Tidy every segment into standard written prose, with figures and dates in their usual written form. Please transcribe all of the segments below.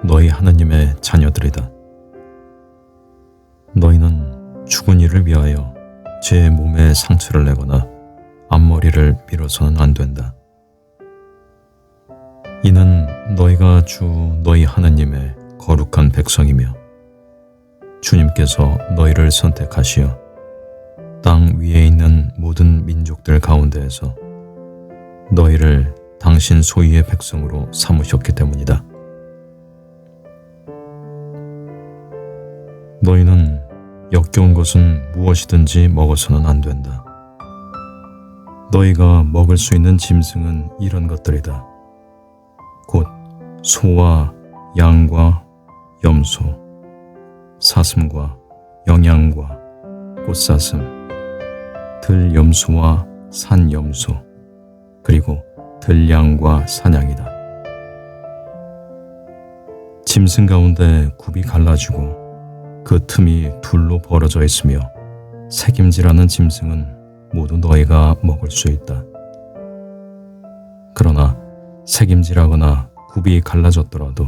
너희 하나님의 자녀들이다. 너희는 죽은 이를 위하여 제 몸에 상처를 내거나 앞머리를 밀어서는 안 된다. 이는 너희가 주 너희 하나님의 거룩한 백성이며 주님께서 너희를 선택하시어 땅 위에 있는 모든 민족들 가운데에서 너희를 당신 소유의 백성으로 삼으셨기 때문이다. 너희는 역겨운 것은 무엇이든지 먹어서는 안 된다. 너희가 먹을 수 있는 짐승은 이런 것들이다. 곧 소와 양과 염소, 사슴과 영양과 꽃사슴, 들염소와 산염소, 그리고 들양과 사냥이다. 짐승 가운데 굽이 갈라지고 그 틈이 둘로 벌어져 있으며 새김질하는 짐승은 모두 너희가 먹을 수 있다. 그러나 새김질하거나 굽이 갈라졌더라도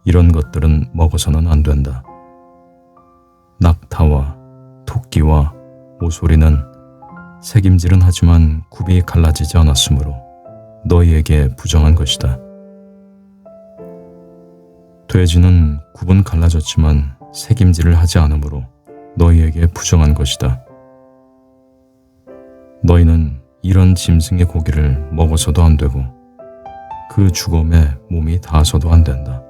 이런 것들은 먹어서는 안 된다. 낙타와 토끼와 오소리는 새김질은 하지만 굽이 갈라지지 않았으므로 너희에게 부정한 것이다. 돼지는 굽은 갈라졌지만 새김질을 하지 않으므로 너희에게 부정한 것이다. 너희는 이런 짐승의 고기를 먹어서도 안 되고 그 주검에 몸이 닿아서도 안 된다.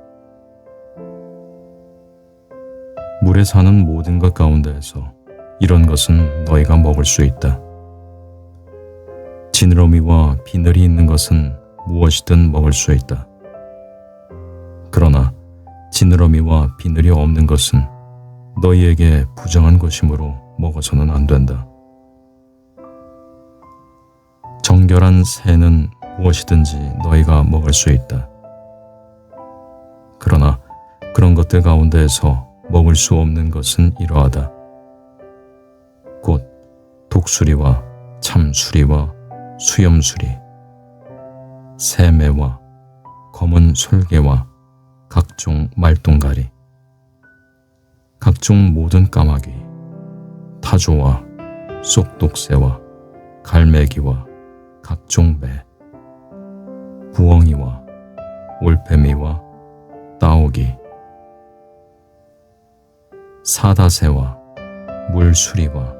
물에 사는 모든 것 가운데에서 이런 것은 너희가 먹을 수 있다. 지느러미와 비늘이 있는 것은 무엇이든 먹을 수 있다. 그러나 지느러미와 비늘이 없는 것은 너희에게 부정한 것이므로 먹어서는 안 된다. 정결한 새는 무엇이든지 너희가 먹을 수 있다. 그러나 그런 것들 가운데에서 먹을 수 없는 것은 이러하다. 곧 독수리와 참수리와 수염수리, 새매와 검은 솔개와 각종 말똥가리, 각종 모든 까마귀, 타조와 쏙독새와 갈매기와 각종 매, 부엉이와 올빼미와 따오기, 사다새와 물수리와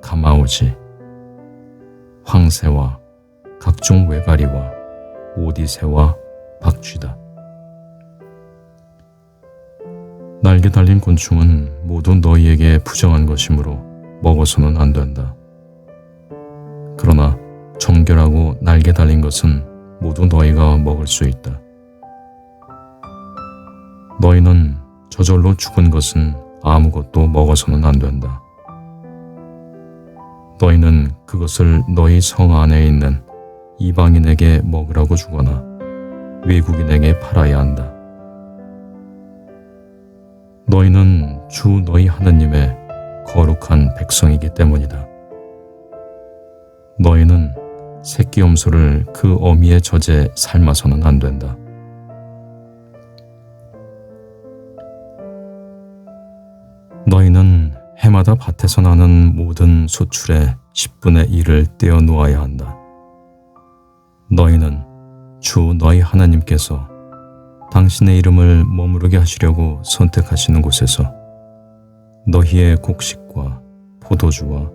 가마오지, 황새와 각종 외가리와 오디새와 박쥐다. 날개 달린 곤충은 모두 너희에게 부정한 것이므로 먹어서는 안 된다. 그러나 정결하고 날개 달린 것은 모두 너희가 먹을 수 있다. 너희는 저절로 죽은 것은 아무것도 먹어서는 안 된다. 너희는 그것을 너희 성 안에 있는 이방인에게 먹으라고 주거나 외국인에게 팔아야 한다. 너희는 주 너희 하나님의 거룩한 백성이기 때문이다. 너희는 새끼 염소를 그 어미의 젖에 삶아서는 안 된다. 너희는 해마다 밭에서 나는 모든 소출의 10분의 1을 떼어 놓아야 한다. 너희는 주 너희 하나님께서 당신의 이름을 머무르게 하시려고 선택하시는 곳에서 너희의 곡식과 포도주와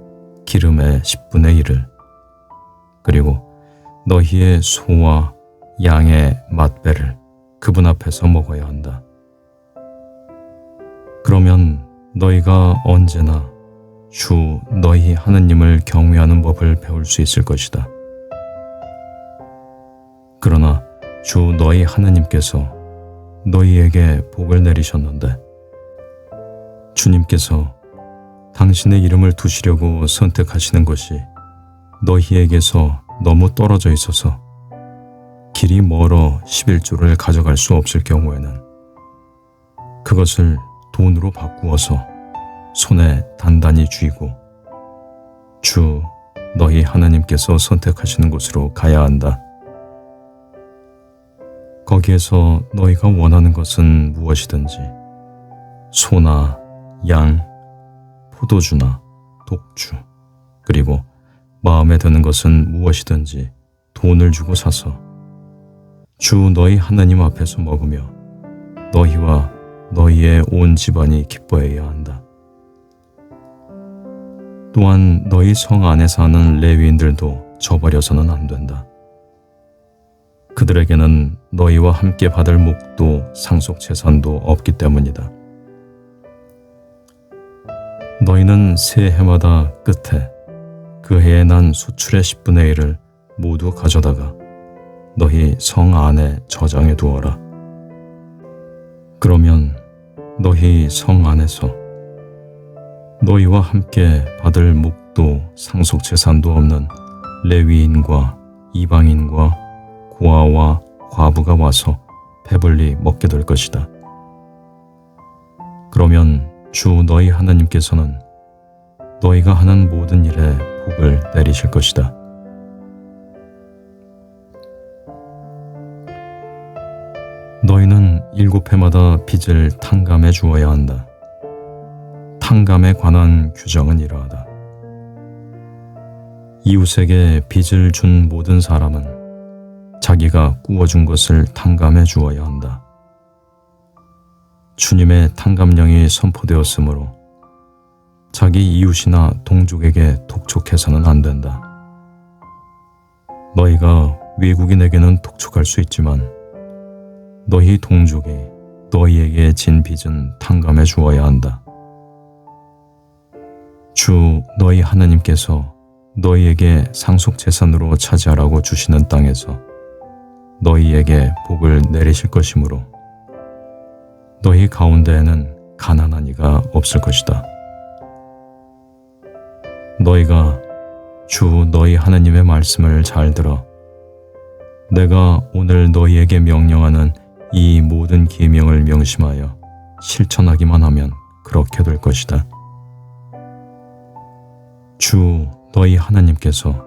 기름의 10분의 1을 그리고 너희의 소와 양의 맛배를 그분 앞에서 먹어야 한다. 그러면 너희가 언제나 주 너희 하나님을 경외하는 법을 배울 수 있을 것이다. 그러나 주 너희 하나님께서 너희에게 복을 내리셨는데 주님께서 당신의 이름을 두시려고 선택하시는 것이 너희에게서 너무 떨어져 있어서 길이 멀어 11조를 가져갈 수 없을 경우에는 그것을 돈으로 바꾸어서 손에 단단히 쥐고 주 너희 하나님께서 선택하시는 곳으로 가야 한다. 거기에서 너희가 원하는 것은 무엇이든지 소나 양, 포도주나 독주, 그리고 마음에 드는 것은 무엇이든지 돈을 주고 사서 주 너희 하나님 앞에서 먹으며 너희와 너희의 온 집안이 기뻐해야 한다. 또한 너희 성 안에 사는 레위인들도 저버려서는 안 된다. 그들에게는 너희와 함께 받을 목도 상속 재산도 없기 때문이다. 너희는 새 해마다 끝에 그 해에 난 소출의 10분의 1을 모두 가져다가 너희 성 안에 저장해 두어라. 그러면 너희 성 안에서 너희와 함께 받을 목도 상속 재산도 없는 레위인과 이방인과 고아와 과부가 와서 배불리 먹게 될 것이다. 그러면 주 너희 하나님께서는 너희가 하는 모든 일에 복을 내리실 것이다. 너희는 7해마다 빚을 탕감해 주어야 한다. 탕감에 관한 규정은 이러하다. 이웃에게 빚을 준 모든 사람은 자기가 구워준 것을 탕감해 주어야 한다. 주님의 탕감령이 선포되었으므로 자기 이웃이나 동족에게 독촉해서는 안 된다. 너희가 외국인에게는 독촉할 수 있지만 너희 동족이 너희에게 진 빚은 탕감해 주어야 한다. 주 너희 하나님께서 너희에게 상속 재산으로 차지하라고 주시는 땅에서 너희에게 복을 내리실 것이므로 너희 가운데에는 가난한 이가 없을 것이다. 너희가 주 너희 하나님의 말씀을 잘 들어 내가 오늘 너희에게 명령하는 이 모든 계명을 명심하여 실천하기만 하면 그렇게 될 것이다. 주 너희 하나님께서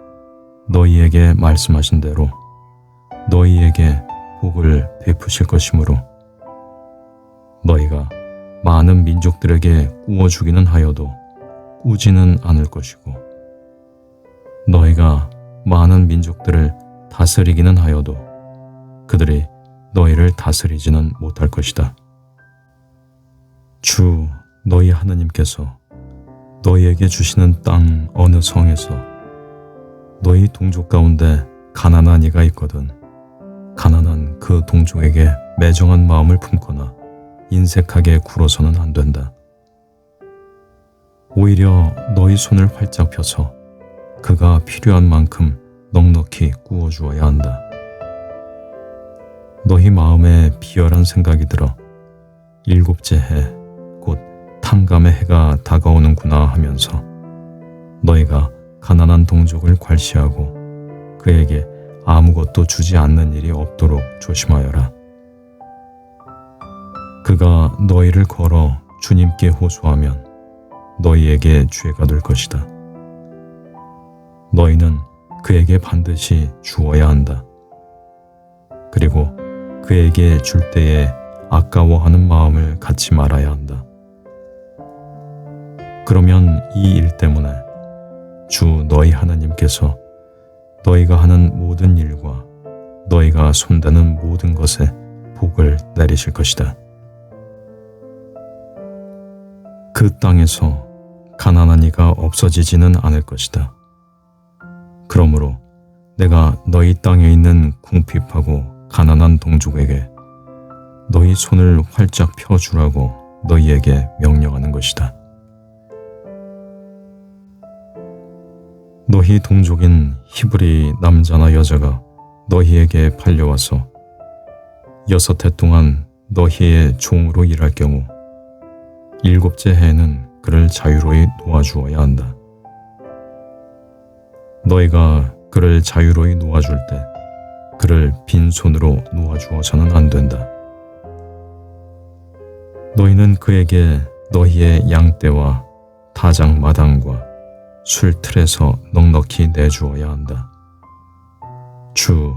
너희에게 말씀하신 대로 너희에게 복을 베푸실 것이므로 너희가 많은 민족들에게 꾸어 주기는 하여도 꾸지는 않을 것이고 너희가 많은 민족들을 다스리기는 하여도 그들이 너희를 다스리지는 못할 것이다. 주 너희 하나님께서 너희에게 주시는 땅 어느 성에서 너희 동족 가운데 가난한 이가 있거든 가난한 그 동족에게 매정한 마음을 품거나 인색하게 굴어서는 안 된다. 오히려 너희 손을 활짝 펴서 그가 필요한 만큼 넉넉히 구워 주어야 한다. 너희 마음에 비열한 생각이 들어 7째 해, 곧 탕감의 해가 다가오는구나 하면서 너희가 가난한 동족을 괄시하고 그에게 아무것도 주지 않는 일이 없도록 조심하여라. 그가 너희를 걸어 주님께 호소하면 너희에게 죄가 될 것이다. 너희는 그에게 반드시 주어야 한다. 그리고 그에게 줄 때에 아까워하는 마음을 갖지 말아야 한다. 그러면 이 일 때문에 주 너희 하나님께서 너희가 하는 모든 일과 너희가 손대는 모든 것에 복을 내리실 것이다. 그 땅에서 가난한 이가 없어지지는 않을 것이다. 그러므로 내가 너희 땅에 있는 궁핍하고 가난한 동족에게 너희 손을 활짝 펴주라고 너희에게 명령하는 것이다. 너희 동족인 히브리 남자나 여자가 너희에게 팔려와서 6해 동안 너희의 종으로 일할 경우 7째 해에는 그를 자유로이 놓아주어야 한다. 너희가 그를 자유로이 놓아줄 때 그를 빈손으로 놓아주어서는 안 된다. 너희는 그에게 너희의 양떼와 타작마당과 술 틀에서 넉넉히 내주어야 한다. 주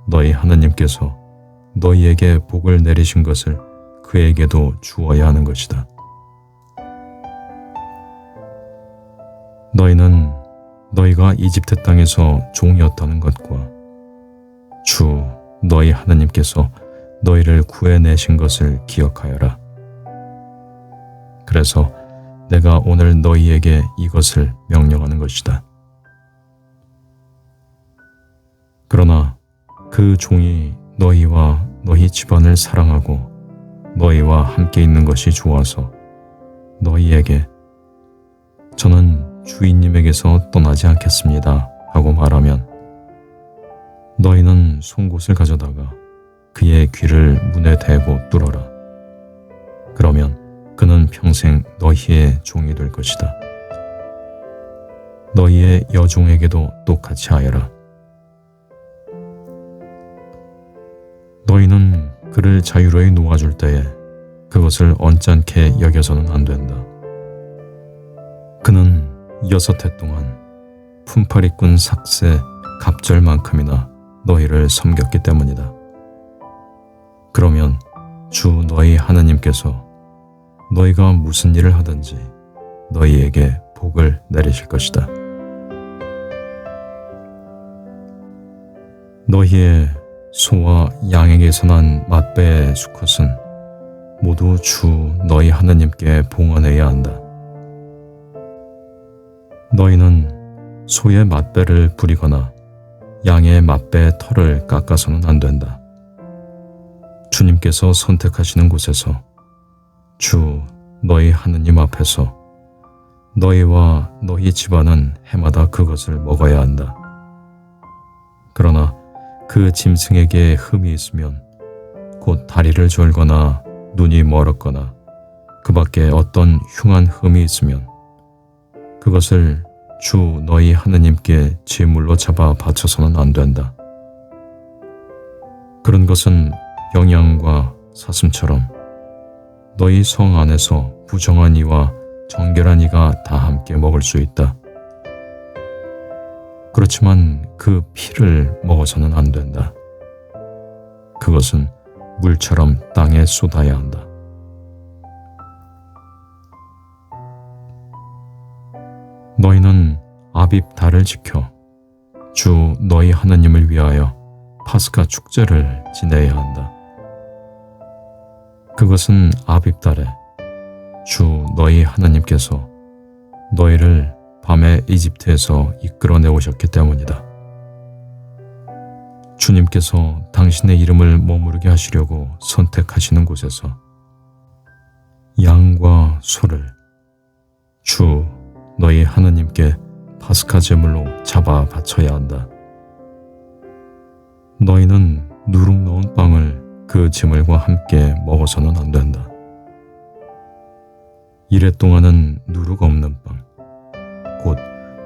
너희 하나님께서 너희에게 복을 내리신 것을 그에게도 주어야 하는 것이다. 너희는 너희가 이집트 땅에서 종이었다는 것과 주 너희 하나님께서 너희를 구해내신 것을 기억하여라. 그래서 내가 오늘 너희에게 이것을 명령하는 것이다. 그러나 그 종이 너희와 너희 집안을 사랑하고 너희와 함께 있는 것이 좋아서 너희에게 저는 주인님에게서 떠나지 않겠습니다 하고 말하면 너희는 송곳을 가져다가 그의 귀를 문에 대고 뚫어라. 그러면 그는 평생 너희의 종이 될 것이다. 너희의 여종에게도 똑같이 하여라. 너희는 그를 자유로이 놓아줄 때에 그것을 언짢게 여겨서는 안 된다. 그는 6해 동안 품팔이꾼 삭새 갑절만큼이나 너희를 섬겼기 때문이다. 그러면 주 너희 하나님께서 너희가 무슨 일을 하든지 너희에게 복을 내리실 것이다. 너희의 소와 양에게서 난 맛배의 수컷은 모두 주 너희 하나님께 봉헌해야 한다. 너희는 소의 맛배를 부리거나 양의 맛배의 털을 깎아서는 안 된다. 주님께서 선택하시는 곳에서 주 너희 하느님 앞에서 너희와 너희 집안은 해마다 그것을 먹어야 한다. 그러나 그 짐승에게 흠이 있으면 곧 다리를 졸거나 눈이 멀었거나 그 밖에 어떤 흉한 흠이 있으면 그것을 주 너희 하느님께 제물로 잡아 바쳐서는 안 된다. 그런 것은 영양과 사슴처럼 너희 성 안에서 부정한 이와 정결한 이가 다 함께 먹을 수 있다. 그렇지만 그 피를 먹어서는 안 된다. 그것은 물처럼 땅에 쏟아야 한다. 너희는 아빕 달을 지켜 주 너희 하나님을 위하여 파스카 축제를 지내야 한다. 그것은 아빕 달에 주 너희 하나님께서 너희를 밤에 이집트에서 이끌어내 오셨기 때문이다. 주님께서 당신의 이름을 머무르게 하시려고 선택하시는 곳에서 양과 소를 주 너희 하나님께 파스카 제물로 잡아 바쳐야 한다. 너희는 누룩 넣은 빵을 그 제물과 함께 먹어서는 안 된다. 이래 동안은 누룩 없는 빵, 곧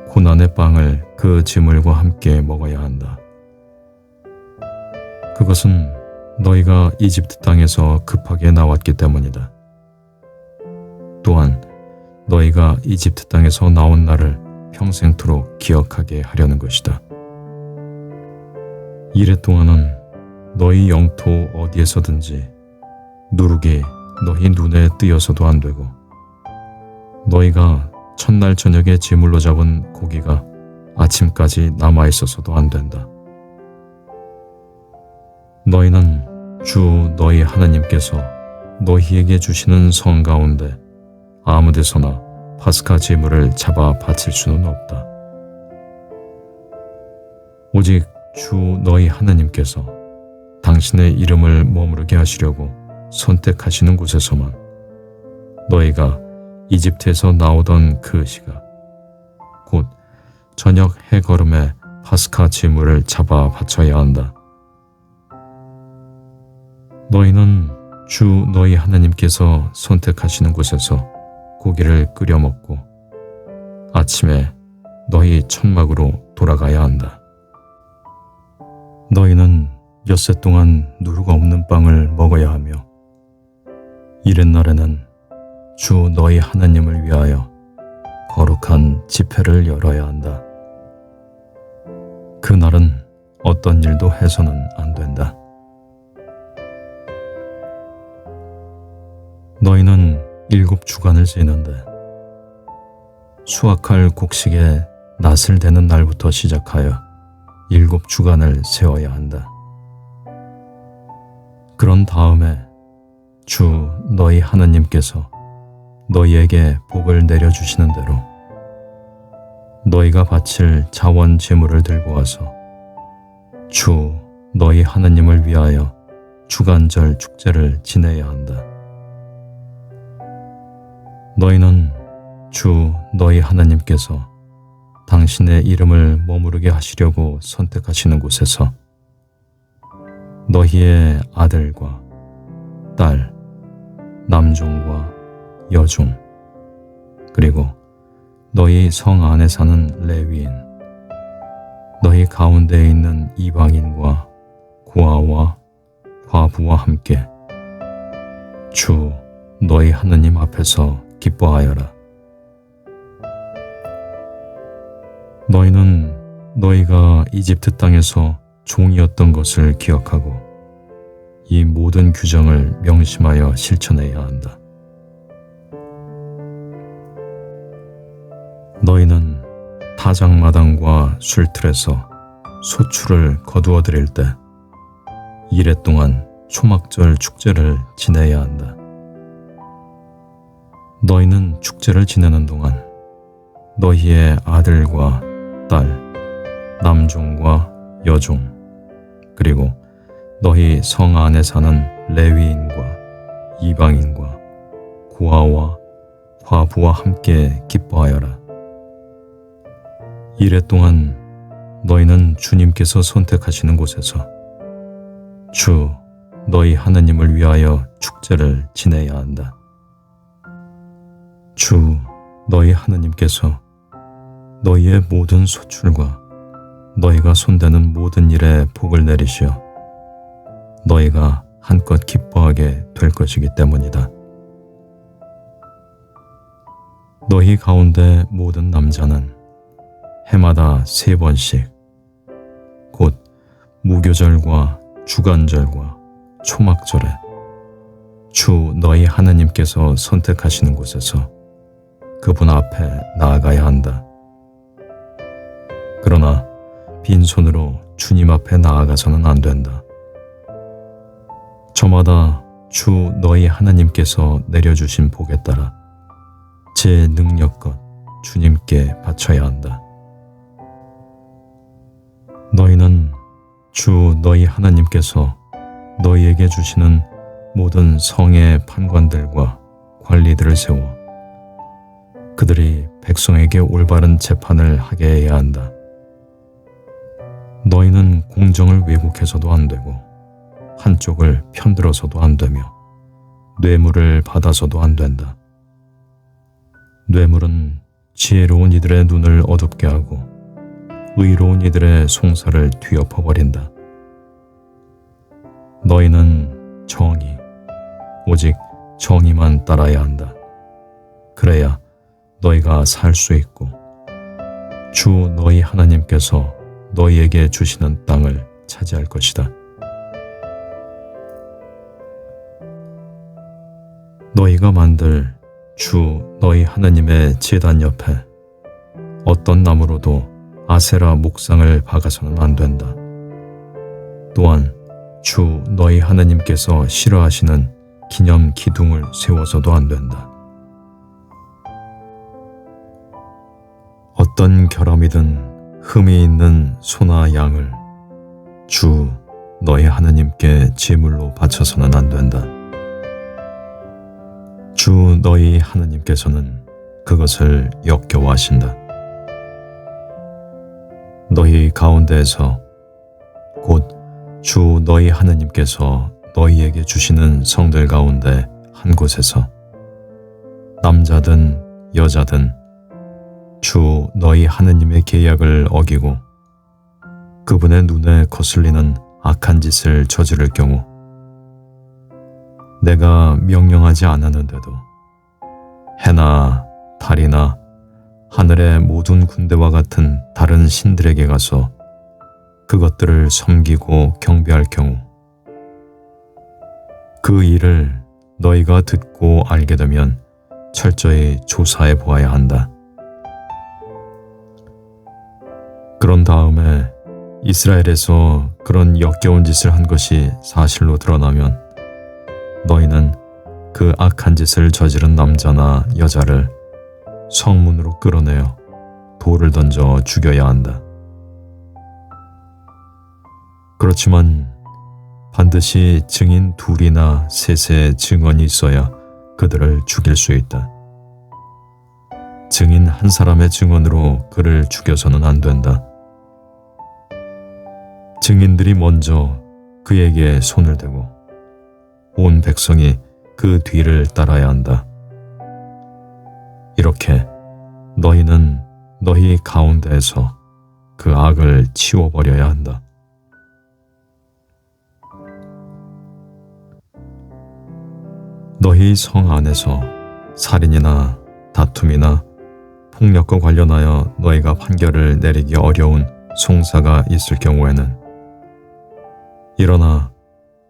고난의 빵을 그 제물과 함께 먹어야 한다. 그것은 너희가 이집트 땅에서 급하게 나왔기 때문이다. 또한 너희가 이집트 땅에서 나온 날을 평생토록 기억하게 하려는 것이다. 이래 동안은 너희 영토 어디에서든지 누룩이 너희 눈에 띄어서도 안 되고 너희가 첫날 저녁에 제물로 잡은 고기가 아침까지 남아있어서도 안 된다. 너희는 주 너희 하나님께서 너희에게 주시는 성 가운데 아무 데서나 파스카 제물을 잡아 바칠 수는 없다. 오직 주 너희 하나님께서 당신의 이름을 머무르게 하시려고 선택하시는 곳에서만 너희가 이집트에서 나오던 그 시각 곧 저녁 해걸음에 파스카 제물을 잡아 바쳐야 한다. 너희는 주 너희 하나님께서 선택하시는 곳에서 고기를 끓여 먹고 아침에 너희 천막으로 돌아가야 한다. 너희는 엿새 동안 누룩 없는 빵을 먹어야 하며 이튿날에는 주 너희 하나님을 위하여 거룩한 집회를 열어야 한다. 그날은 어떤 일도 해서는 안 된다. 너희는 7주간을 지는데 수확할 곡식에 낫을 대는 날부터 시작하여 7주간을 세워야 한다. 그런 다음에 주 너희 하느님께서 너희에게 복을 내려주시는 대로 너희가 바칠 자원 제물을 들고 와서 주 너희 하느님을 위하여 주간절 축제를 지내야 한다. 너희는 주 너희 하나님께서 당신의 이름을 머무르게 하시려고 선택하시는 곳에서 너희의 아들과 딸, 남종과 여종, 그리고 너희 성 안에 사는 레위인, 너희 가운데에 있는 이방인과 고아와 과부와 함께 주 너희 하느님 앞에서 기뻐하여라. 너희는 너희가 이집트 땅에서 종이었던 것을 기억하고 이 모든 규정을 명심하여 실천해야 한다. 너희는 타작마당과 술틀에서 소출을 거두어 드릴 때 이래 동안 초막절 축제를 지내야 한다. 너희는 축제를 지내는 동안 너희의 아들과 딸, 남종과 여종, 그리고 너희 성 안에 사는 레위인과 이방인과 고아와 과부와 함께 기뻐하여라. 이래 동안 너희는 주님께서 선택하시는 곳에서 주 너희 하느님을 위하여 축제를 지내야 한다. 주 너희 하느님께서 너희의 모든 소출과 너희가 손대는 모든 일에 복을 내리시어 너희가 한껏 기뻐하게 될 것이기 때문이다. 너희 가운데 모든 남자는 해마다 3번씩 곧 무교절과 주간절과 초막절에 주 너희 하느님께서 선택하시는 곳에서 그분 앞에 나아가야 한다. 그러나 빈손으로 주님 앞에 나아가서는 안 된다. 저마다 주 너희 하나님께서 내려주신 복에 따라 제 능력껏 주님께 바쳐야 한다. 너희는 주 너희 하나님께서 너희에게 주시는 모든 성의 판관들과 관리들을 세워 그들이 백성에게 올바른 재판을 하게 해야 한다. 너희는 공정을 왜곡해서도 안 되고 한쪽을 편들어서도 안 되며 뇌물을 받아서도 안 된다. 뇌물은 지혜로운 이들의 눈을 어둡게 하고 의로운 이들의 송사를 뒤엎어버린다. 너희는 정의, 오직 정의만 따라야 한다. 그래야 너희가 살 수 있고 주 너희 하나님께서 너희에게 주시는 땅을 차지할 것이다. 너희가 만들 주 너희 하나님의 제단 옆에 어떤 나무로도 아세라 목상을 박아서는 안 된다. 또한 주 너희 하나님께서 싫어하시는 기념 기둥을 세워서도 안 된다. 어떤 결함이든 흠이 있는 소나 양을 주 너희 하나님께 제물로 바쳐서는 안 된다. 주 너희 하나님께서는 그것을 역겨워하신다. 너희 가운데에서 곧 주 너희 하나님께서 너희에게 주시는 성들 가운데 한 곳에서 남자든 여자든 주 너희 하느님의 계약을 어기고 그분의 눈에 거슬리는 악한 짓을 저지를 경우 내가 명령하지 않았는데도 해나 달이나 하늘의 모든 군대와 같은 다른 신들에게 가서 그것들을 섬기고 경배할 경우 그 일을 너희가 듣고 알게 되면 철저히 조사해 보아야 한다. 그런 다음에 이스라엘에서 그런 역겨운 짓을 한 것이 사실로 드러나면 너희는 그 악한 짓을 저지른 남자나 여자를 성문으로 끌어내어 돌을 던져 죽여야 한다. 그렇지만 반드시 증인 둘이나 셋의 증언이 있어야 그들을 죽일 수 있다. 증인 한 사람의 증언으로 그를 죽여서는 안 된다. 증인들이 먼저 그에게 손을 대고 온 백성이 그 뒤를 따라야 한다. 이렇게 너희는 너희 가운데에서 그 악을 치워버려야 한다. 너희 성 안에서 살인이나 다툼이나 폭력과 관련하여 너희가 판결을 내리기 어려운 송사가 있을 경우에는 일어나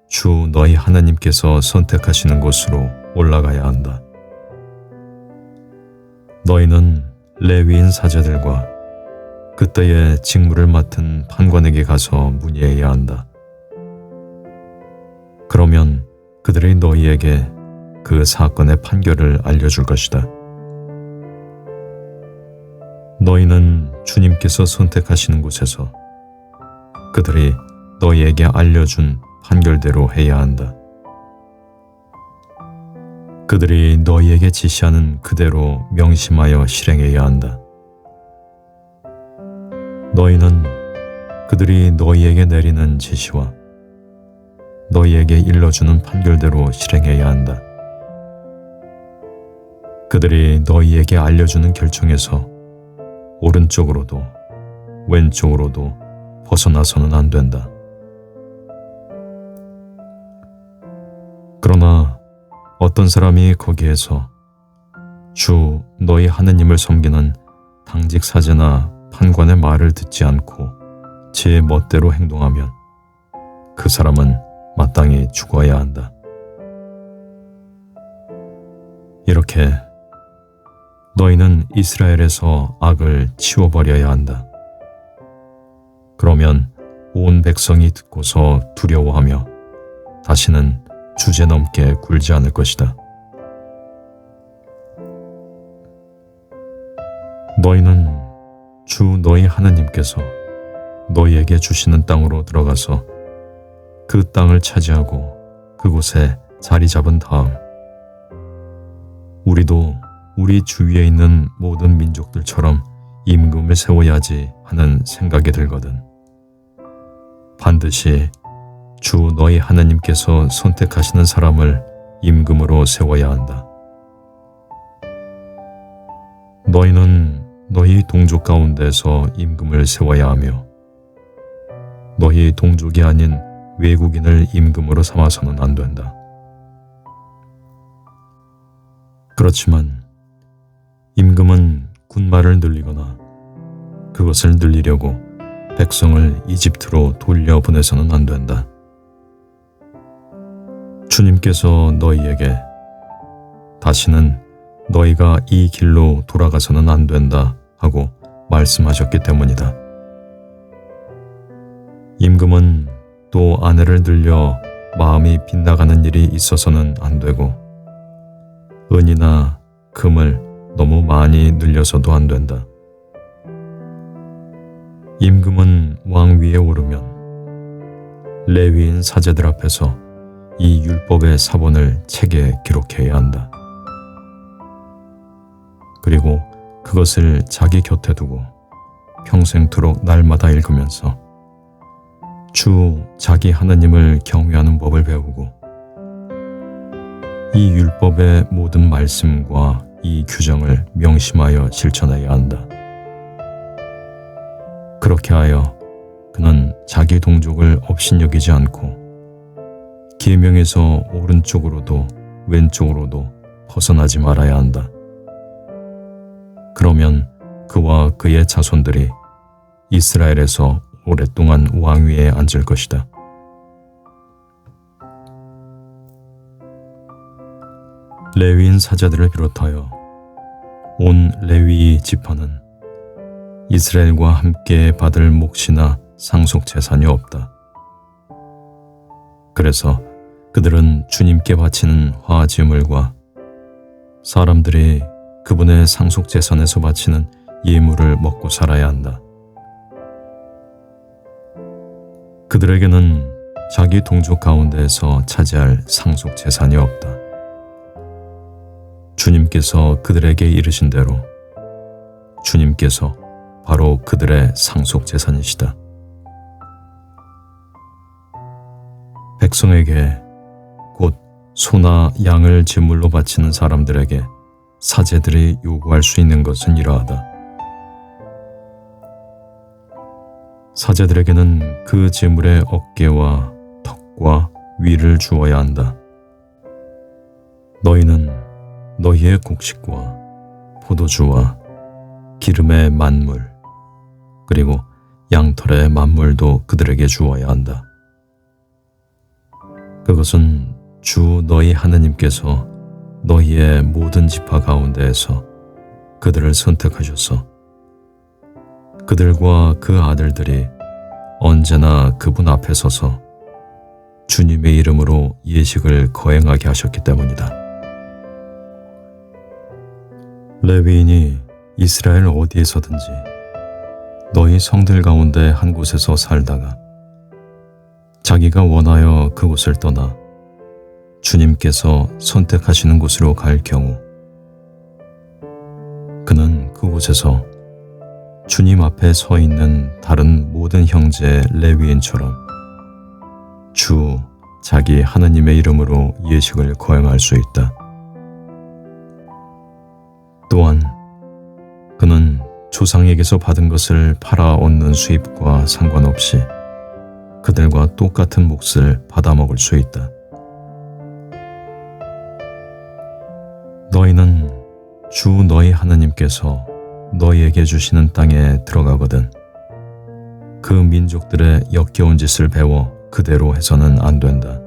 주 너희 하나님께서 선택하시는 곳으로 올라가야 한다. 너희는 레위인 사제들과 그때의 직무를 맡은 판관에게 가서 문의해야 한다. 그러면 그들이 너희에게 그 사건의 판결을 알려줄 것이다. 너희는 주님께서 선택하시는 곳에서 그들이 너희에게 알려준 판결대로 해야 한다. 그들이 너희에게 지시하는 그대로 명심하여 실행해야 한다. 너희는 그들이 너희에게 내리는 지시와 너희에게 일러주는 판결대로 실행해야 한다. 그들이 너희에게 알려주는 결정에서 오른쪽으로도 왼쪽으로도 벗어나서는 안 된다. 그러나 어떤 사람이 거기에서 주 너희 하느님을 섬기는 당직 사제나 판관의 말을 듣지 않고 제 멋대로 행동하면 그 사람은 마땅히 죽어야 한다. 이렇게 너희는 이스라엘에서 악을 치워버려야 한다. 그러면 온 백성이 듣고서 두려워하며 다시는 주제넘게 굴지 않을 것이다. 너희는 주 너희 하나님께서 너희에게 주시는 땅으로 들어가서 그 땅을 차지하고 그곳에 자리 잡은 다음 우리도 우리 주위에 있는 모든 민족들처럼 임금을 세워야지 하는 생각이 들거든. 반드시 주 너희 하나님께서 선택하시는 사람을 임금으로 세워야 한다. 너희는 너희 동족 가운데서 임금을 세워야 하며 너희 동족이 아닌 외국인을 임금으로 삼아서는 안 된다. 그렇지만 임금은 군마를 늘리거나 그것을 늘리려고 백성을 이집트로 돌려보내서는 안 된다. 주님께서 너희에게 다시는 너희가 이 길로 돌아가서는 안 된다 하고 말씀하셨기 때문이다. 임금은 또 아내를 늘려 마음이 빗나가는 일이 있어서는 안 되고 은이나 금을 너무 많이 늘려서도 안 된다. 임금은 왕 위에 오르면 레위인 사제들 앞에서 이 율법의 사본을 책에 기록해야 한다. 그리고 그것을 자기 곁에 두고 평생토록 날마다 읽으면서 주 자기 하나님을 경외하는 법을 배우고 이 율법의 모든 말씀과 이 규정을 명심하여 실천해야 한다. 그렇게 하여 그는 자기 동족을 업신여기지 않고 계명에서 오른쪽으로도 왼쪽으로도 벗어나지 말아야 한다. 그러면 그와 그의 자손들이 이스라엘에서 오랫동안 왕위에 앉을 것이다. 레위인 사제들을 비롯하여 온 레위 지파는 이스라엘과 함께 받을 몫이나 상속 재산이 없다. 그래서 그들은 주님께 바치는 화제물과 사람들이 그분의 상속 재산에서 바치는 예물을 먹고 살아야 한다. 그들에게는 자기 동족 가운데에서 차지할 상속 재산이 없다. 주님께서 그들에게 이르신 대로 주님께서 바로 그들의 상속 재산이시다. 백성에게 곧 소나 양을 제물로 바치는 사람들에게 사제들이 요구할 수 있는 것은 이러하다. 사제들에게는 그 제물의 어깨와 턱과 위를 주어야 한다. 너희는 너희의 곡식과 포도주와 기름의 만물 그리고 양털의 만물도 그들에게 주어야 한다. 그것은 주 너희 하느님께서 너희의 모든 지파 가운데에서 그들을 선택하셔서 그들과 그 아들들이 언제나 그분 앞에 서서 주님의 이름으로 예식을 거행하게 하셨기 때문이다. 레위인이 이스라엘 어디에서든지 너희 성들 가운데 한 곳에서 살다가 자기가 원하여 그곳을 떠나 주님께서 선택하시는 곳으로 갈 경우 그는 그곳에서 주님 앞에 서 있는 다른 모든 형제 레위인처럼 주 자기 하느님의 이름으로 예식을 거행할 수 있다. 또한 그는 조상에게서 받은 것을 팔아 얻는 수입과 상관없이 그들과 똑같은 몫을 받아먹을 수 있다. 너희는 주 너희 하느님께서 너희에게 주시는 땅에 들어가거든 그 민족들의 역겨운 짓을 배워 그대로 해서는 안 된다.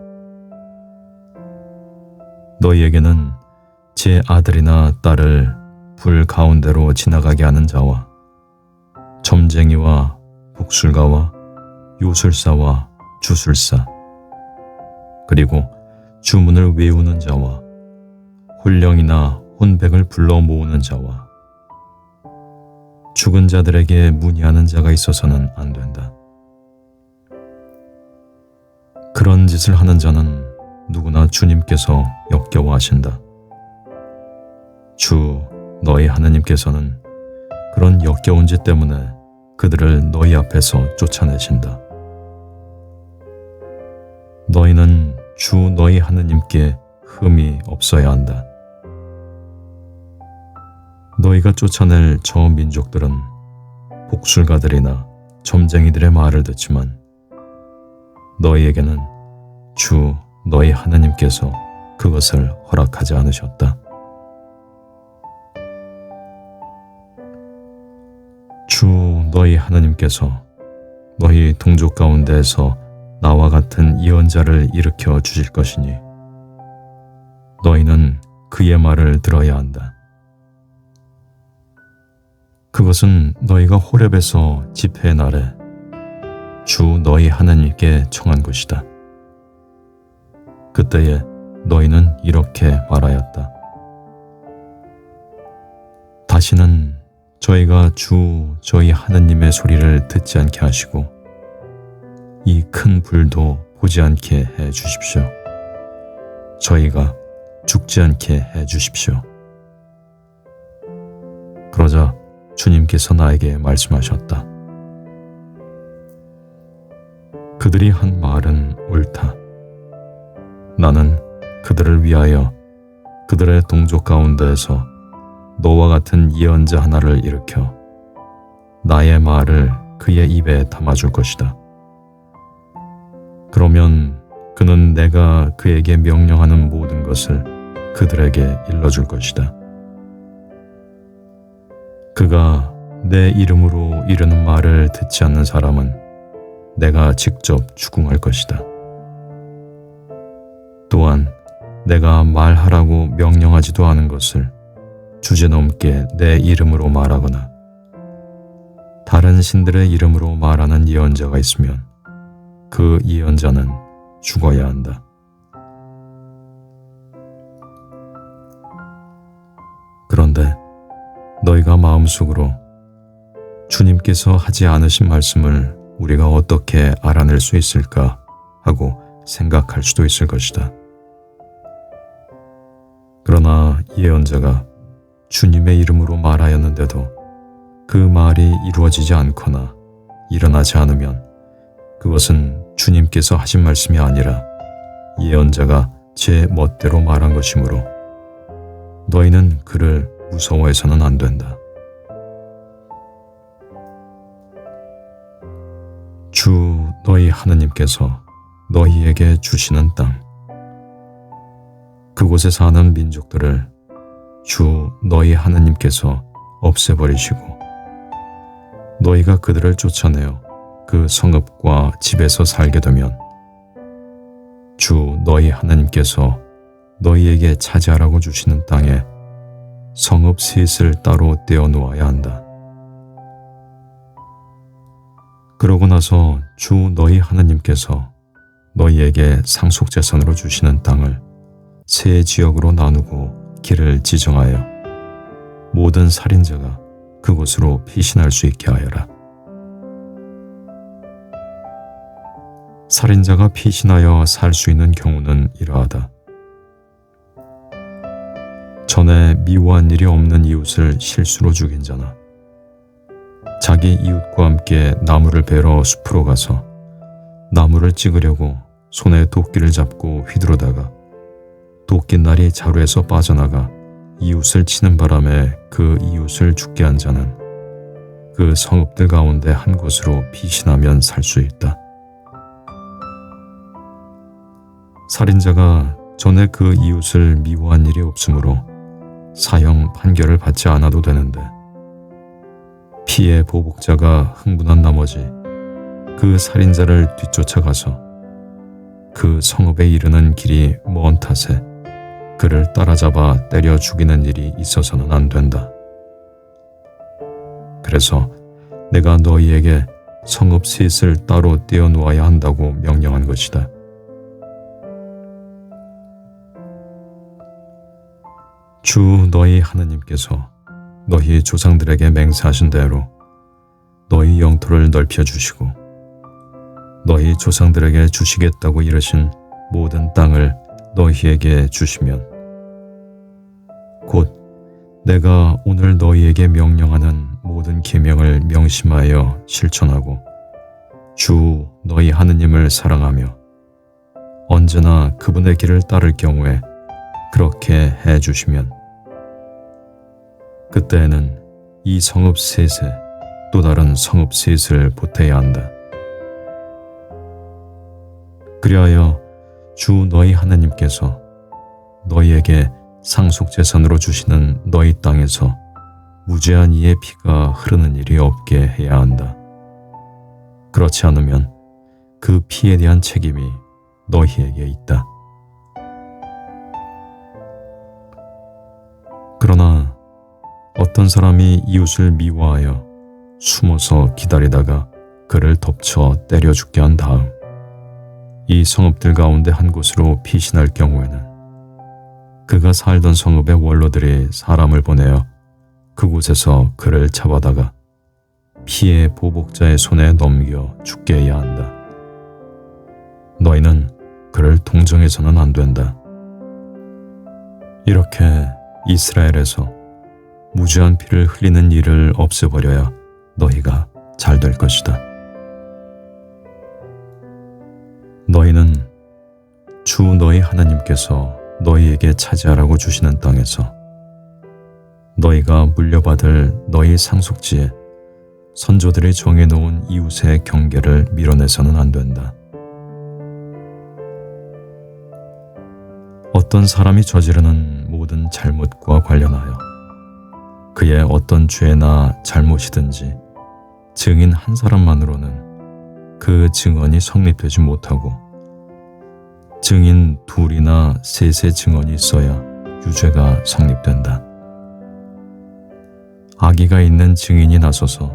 너희에게는 제 아들이나 딸을 불 가운데로 지나가게 하는 자와 점쟁이와 복술가와 요술사와 주술사 그리고 주문을 외우는 자와 혼령이나 혼백을 불러 모으는 자와 죽은 자들에게 문의하는 자가 있어서는 안 된다. 그런 짓을 하는 자는 누구나 주님께서 역겨워하신다. 주 너희 하느님께서는 그런 역겨운 짓 때문에 그들을 너희 앞에서 쫓아내신다. 너희는 주 너희 하느님께 흠이 없어야 한다. 너희가 쫓아낼 저 민족들은 복술가들이나 점쟁이들의 말을 듣지만 너희에게는 주 너희 하느님께서 그것을 허락하지 않으셨다. 주 너희 하느님께서 너희 동족 가운데에서 나와 같은 예언자를 일으켜 주실 것이니 너희는 그의 말을 들어야 한다. 그것은 너희가 호렙에서 집회의 날에 주 너희 하나님께 청한 것이다. 그때에 너희는 이렇게 말하였다. 다시는 저희가 주 저희 하느님의 소리를 듣지 않게 하시고 이 큰 불도 보지 않게 해 주십시오. 저희가 죽지 않게 해 주십시오. 그러자 주님께서 나에게 말씀하셨다. 그들이 한 말은 옳다. 나는 그들을 위하여 그들의 동족 가운데에서 너와 같은 예언자 하나를 일으켜 나의 말을 그의 입에 담아줄 것이다. 그러면 그는 내가 그에게 명령하는 모든 것을 그들에게 일러줄 것이다. 그가 내 이름으로 이르는 말을 듣지 않는 사람은 내가 직접 추궁할 것이다. 또한 내가 말하라고 명령하지도 않은 것을 주제넘게 내 이름으로 말하거나 다른 신들의 이름으로 말하는 예언자가 있으면 그 예언자는 죽어야 한다. 그런데 너희가 마음속으로 주님께서 하지 않으신 말씀을 우리가 어떻게 알아낼 수 있을까 하고 생각할 수도 있을 것이다. 그러나 예언자가 주님의 이름으로 말하였는데도 그 말이 이루어지지 않거나 일어나지 않으면 그것은 주님께서 하신 말씀이 아니라 예언자가 제 멋대로 말한 것이므로 너희는 그를 무서워해서는 안 된다. 주 너희 하느님께서 너희에게 주시는 땅, 그곳에 사는 민족들을 주 너희 하느님께서 없애버리시고 너희가 그들을 쫓아내어 그 성읍과 집에서 살게 되면 주 너희 하나님께서 너희에게 차지하라고 주시는 땅에 성읍 셋을 따로 떼어 놓아야 한다. 그러고 나서 주 너희 하나님께서 너희에게 상속재산으로 주시는 땅을 세 지역으로 나누고 길을 지정하여 모든 살인자가 그곳으로 피신할 수 있게 하여라. 살인자가 피신하여 살 수 있는 경우는 이러하다. 전에 미워한 일이 없는 이웃을 실수로 죽인 자나 자기 이웃과 함께 나무를 베러 숲으로 가서 나무를 찍으려고 손에 도끼를 잡고 휘두르다가 도끼날이 자루에서 빠져나가 이웃을 치는 바람에 그 이웃을 죽게 한 자는 그 성읍들 가운데 한 곳으로 피신하면 살 수 있다. 살인자가 전에 그 이웃을 미워한 일이 없으므로 사형 판결을 받지 않아도 되는데 피해 보복자가 흥분한 나머지 그 살인자를 뒤쫓아가서 그 성읍에 이르는 길이 먼 탓에 그를 따라잡아 때려 죽이는 일이 있어서는 안 된다. 그래서 내가 너희에게 성읍 셋을 따로 떼어 놓아야 한다고 명령한 것이다. 주 너희 하나님께서 너희 조상들에게 맹세하신 대로 너희 영토를 넓혀주시고 너희 조상들에게 주시겠다고 이르신 모든 땅을 너희에게 주시면 곧 내가 오늘 너희에게 명령하는 모든 계명을 명심하여 실천하고 주 너희 하느님을 사랑하며 언제나 그분의 길을 따를 경우에 그렇게 해주시면 그때에는 이 성읍 셋에 또 다른 성읍 셋을 보태야 한다. 그리하여 주 너희 하나님께서 너희에게 상속재산으로 주시는 너희 땅에서 무죄한 이의 피가 흐르는 일이 없게 해야 한다. 그렇지 않으면 그 피에 대한 책임이 너희에게 있다. 그러나 어떤 사람이 이웃을 미워하여 숨어서 기다리다가 그를 덮쳐 때려 죽게 한 다음 이 성읍들 가운데 한 곳으로 피신할 경우에는 그가 살던 성읍의 원로들이 사람을 보내어 그곳에서 그를 잡아다가 피해 보복자의 손에 넘겨 죽게 해야 한다. 너희는 그를 동정해서는 안 된다. 이렇게 이스라엘에서 무죄한 피를 흘리는 일을 없애버려야 너희가 잘 될 것이다. 너희는 주 너희 하나님께서 너희에게 차지하라고 주시는 땅에서 너희가 물려받을 너희 상속지에 선조들이 정해놓은 이웃의 경계를 밀어내서는 안 된다. 어떤 사람이 저지르는 모든 잘못과 관련하여 그의 어떤 죄나 잘못이든지 증인 한 사람만으로는 그 증언이 성립되지 못하고 증인 둘이나 셋의 증언이 있어야 유죄가 성립된다. 악의가 있는 증인이 나서서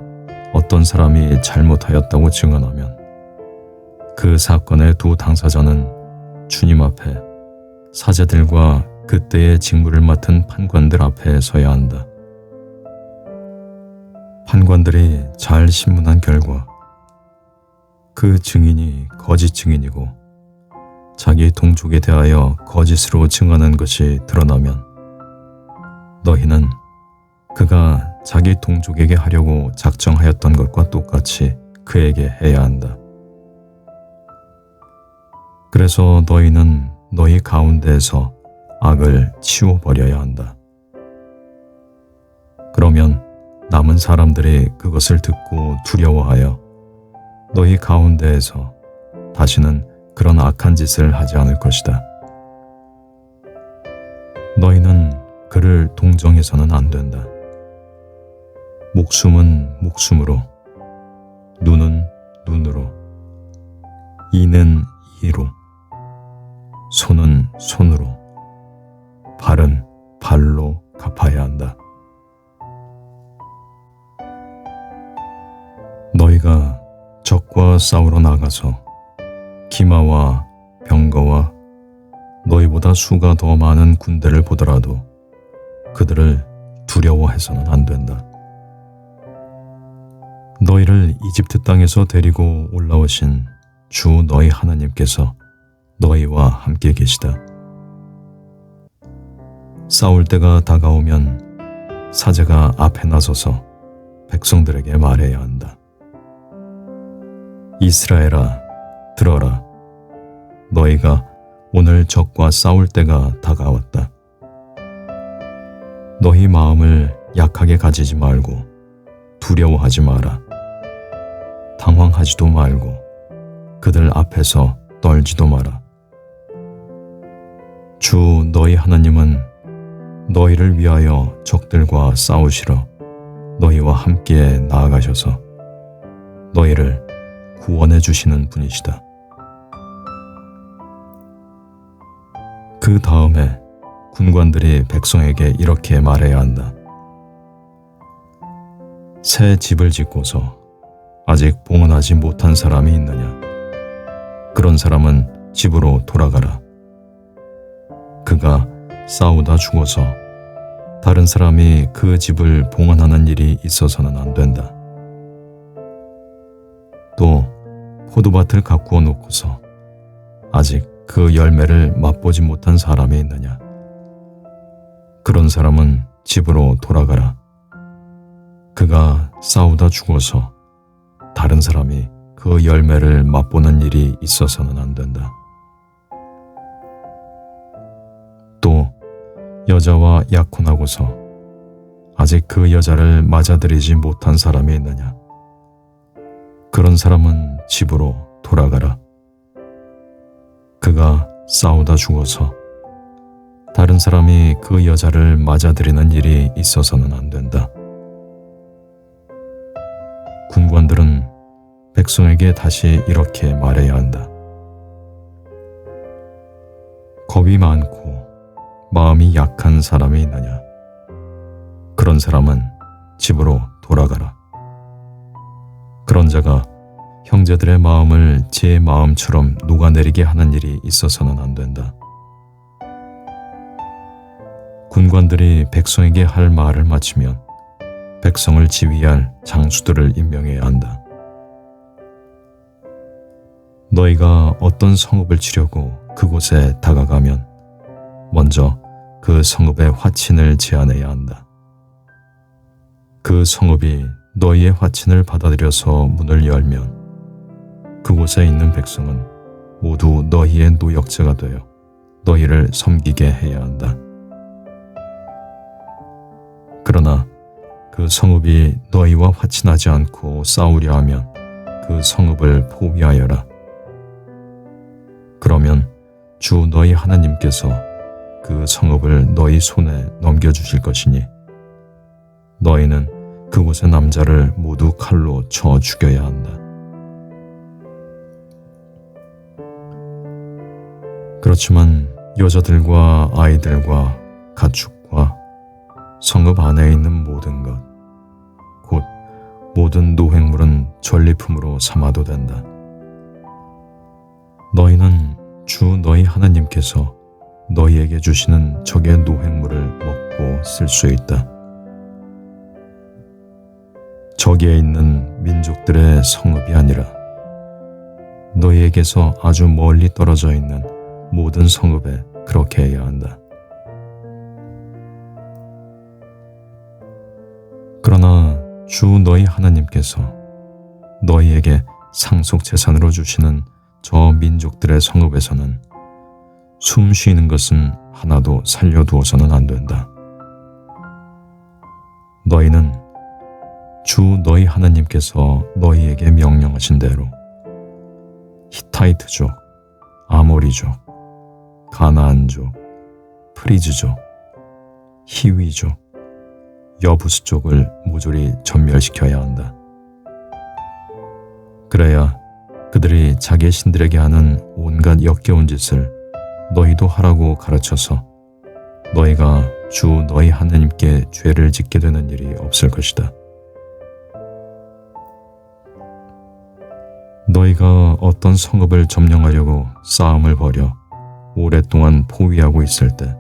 어떤 사람이 잘못하였다고 증언하면 그 사건의 두 당사자는 주님 앞에 사제들과 그때의 직무를 맡은 판관들 앞에 서야 한다. 판관들이 잘 신문한 결과 그 증인이 거짓 증인이고 자기 동족에 대하여 거짓으로 증언한 것이 드러나면 너희는 그가 자기 동족에게 하려고 작정하였던 것과 똑같이 그에게 해야 한다. 그래서 너희는 너희 가운데에서 악을 치워버려야 한다. 그러면 남은 사람들이 그것을 듣고 두려워하여 너희 가운데에서 다시는 그런 악한 짓을 하지 않을 것이다. 너희는 그를 동정해서는 안 된다. 목숨은 목숨으로, 눈은 눈으로, 이는 이로, 손은 손으로, 발은 발로 갚아야 한다. 너희가 적과 싸우러 나가서 기마와 병거와 너희보다 수가 더 많은 군대를 보더라도 그들을 두려워해서는 안 된다. 너희를 이집트 땅에서 데리고 올라오신 주 너희 하나님께서 너희와 함께 계시다. 싸울 때가 다가오면 사제가 앞에 나서서 백성들에게 말해야 한다. 이스라엘아, 들어라. 너희가 오늘 적과 싸울 때가 다가왔다. 너희 마음을 약하게 가지지 말고 두려워하지 마라. 당황하지도 말고 그들 앞에서 떨지도 마라. 주 너희 하나님은 너희를 위하여 적들과 싸우시러 너희와 함께 나아가셔서 너희를 구원해 주시는 분이시다. 그 다음에 군관들이 백성에게 이렇게 말해야 한다. 새 집을 짓고서 아직 봉헌하지 못한 사람이 있느냐? 그런 사람은 집으로 돌아가라. 그가 싸우다 죽어서 다른 사람이 그 집을 봉헌하는 일이 있어서는 안 된다. 또 포도밭을 가꾸어 놓고서 아직 그 열매를 맛보지 못한 사람이 있느냐? 그런 사람은 집으로 돌아가라. 그가 싸우다 죽어서 다른 사람이 그 열매를 맛보는 일이 있어서는 안 된다. 또 여자와 약혼하고서 아직 그 여자를 맞아들이지 못한 사람이 있느냐? 그런 사람은 집으로 돌아가라. 그가 싸우다 죽어서 다른 사람이 그 여자를 맞아들이는 일이 있어서는 안 된다. 군관들은 백성에게 다시 이렇게 말해야 한다. 겁이 많고 마음이 약한 사람이 있느냐? 그런 사람은 집으로 돌아가라. 그런 자가 형제들의 마음을 제 마음처럼 녹아내리게 하는 일이 있어서는 안 된다. 군관들이 백성에게 할 말을 마치면 백성을 지휘할 장수들을 임명해야 한다. 너희가 어떤 성읍을 치려고 그곳에 다가가면 먼저 그 성읍의 화친을 제안해야 한다. 그 성읍이 너희의 화친을 받아들여서 문을 열면 그곳에 있는 백성은 모두 너희의 노역자가 되어 너희를 섬기게 해야 한다. 그러나 그 성읍이 너희와 화친하지 않고 싸우려 하면 그 성읍을 포기하여라. 그러면 주 너희 하나님께서 그 성읍을 너희 손에 넘겨주실 것이니 너희는 그곳의 남자를 모두 칼로 쳐 죽여야 한다. 그렇지만 여자들과 아이들과 가축과 성읍 안에 있는 모든 것, 곧 모든 노획물은 전리품으로 삼아도 된다. 너희는 주 너희 하나님께서 너희에게 주시는 적의 노획물을 먹고 쓸 수 있다. 저기에 있는 민족들의 성읍이 아니라 너희에게서 아주 멀리 떨어져 있는 모든 성읍에 그렇게 해야 한다. 그러나 주 너희 하나님께서 너희에게 상속 재산으로 주시는 저 민족들의 성읍에서는 숨 쉬는 것은 하나도 살려두어서는 안 된다. 너희는 주 너희 하나님께서 너희에게 명령하신 대로 히타이트족, 아모리족, 가나안족, 프리즈족, 히위족, 여부스족을 모조리 전멸시켜야 한다. 그래야 그들이 자기 신들에게 하는 온갖 역겨운 짓을 너희도 하라고 가르쳐서 너희가 주 너희 하나님께 죄를 짓게 되는 일이 없을 것이다. 너희가 어떤 성읍을 점령하려고 싸움을 벌여 오랫동안 포위하고 있을 때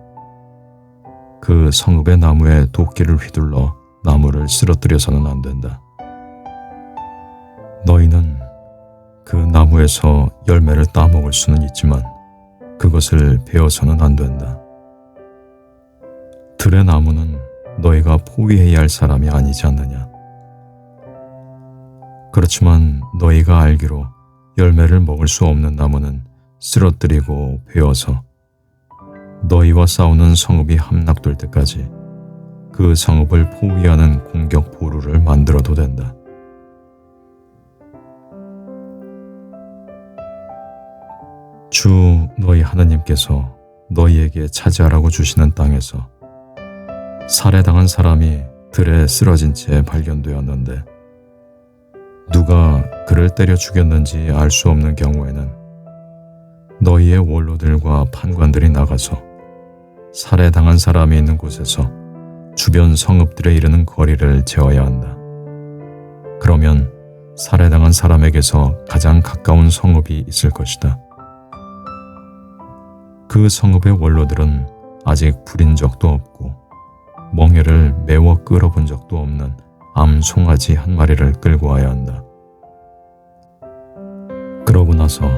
그 성읍의 나무에 도끼를 휘둘러 나무를 쓰러뜨려서는 안 된다. 너희는 그 나무에서 열매를 따먹을 수는 있지만 그것을 베어서는 안 된다. 들의 나무는 너희가 포위해야 할 사람이 아니지 않느냐. 그렇지만 너희가 알기로 열매를 먹을 수 없는 나무는 쓰러뜨리고 베어서 너희와 싸우는 성읍이 함락될 때까지 그 성읍을 포위하는 공격 보루를 만들어도 된다. 주 너희 하나님께서 너희에게 차지하라고 주시는 땅에서 살해당한 사람이 들에 쓰러진 채 발견되었는데 누가 그를 때려 죽였는지 알 수 없는 경우에는 너희의 원로들과 판관들이 나가서 살해당한 사람이 있는 곳에서 주변 성읍들에 이르는 거리를 재어야 한다. 그러면 살해당한 사람에게서 가장 가까운 성읍이 있을 것이다. 그 성읍의 원로들은 아직 부린 적도 없고 멍에를 매워 끌어본 적도 없는 암송아지 한 마리를 끌고 와야 한다. 그러고 나서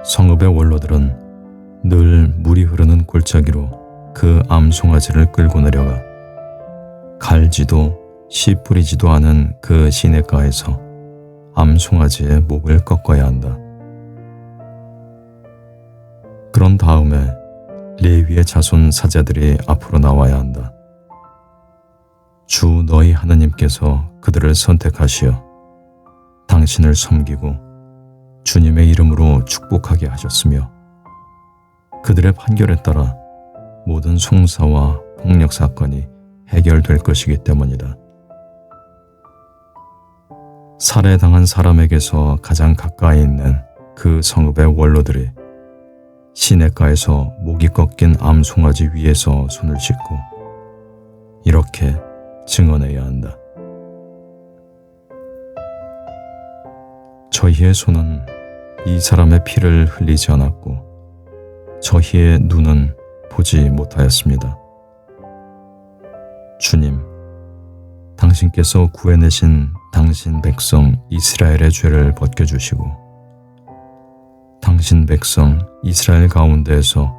성읍의 원로들은 늘 물이 흐르는 골짜기로 그 암송아지를 끌고 내려가 갈지도 씨 뿌리지도 않은 그 시냇가에서 암송아지의 목을 꺾어야 한다. 그런 다음에 레위의 자손 사제들이 앞으로 나와야 한다. 주 너희 하나님께서 그들을 선택하시어 당신을 섬기고 주님의 이름으로 축복하게 하셨으며 그들의 판결에 따라 모든 송사와 폭력 사건이 해결될 것이기 때문이다. 살해당한 사람에게서 가장 가까이 있는 그 성읍의 원로들이 시냇가에서 목이 꺾인 암송아지 위에서 손을 씻고 이렇게 증언해야 한다. 저희의 손은 이 사람의 피를 흘리지 않았고 저희의 눈은 보지 못하였습니다. 주님, 당신께서 구해내신 당신 백성 이스라엘의 죄를 벗겨주시고 당신 백성 이스라엘 가운데에서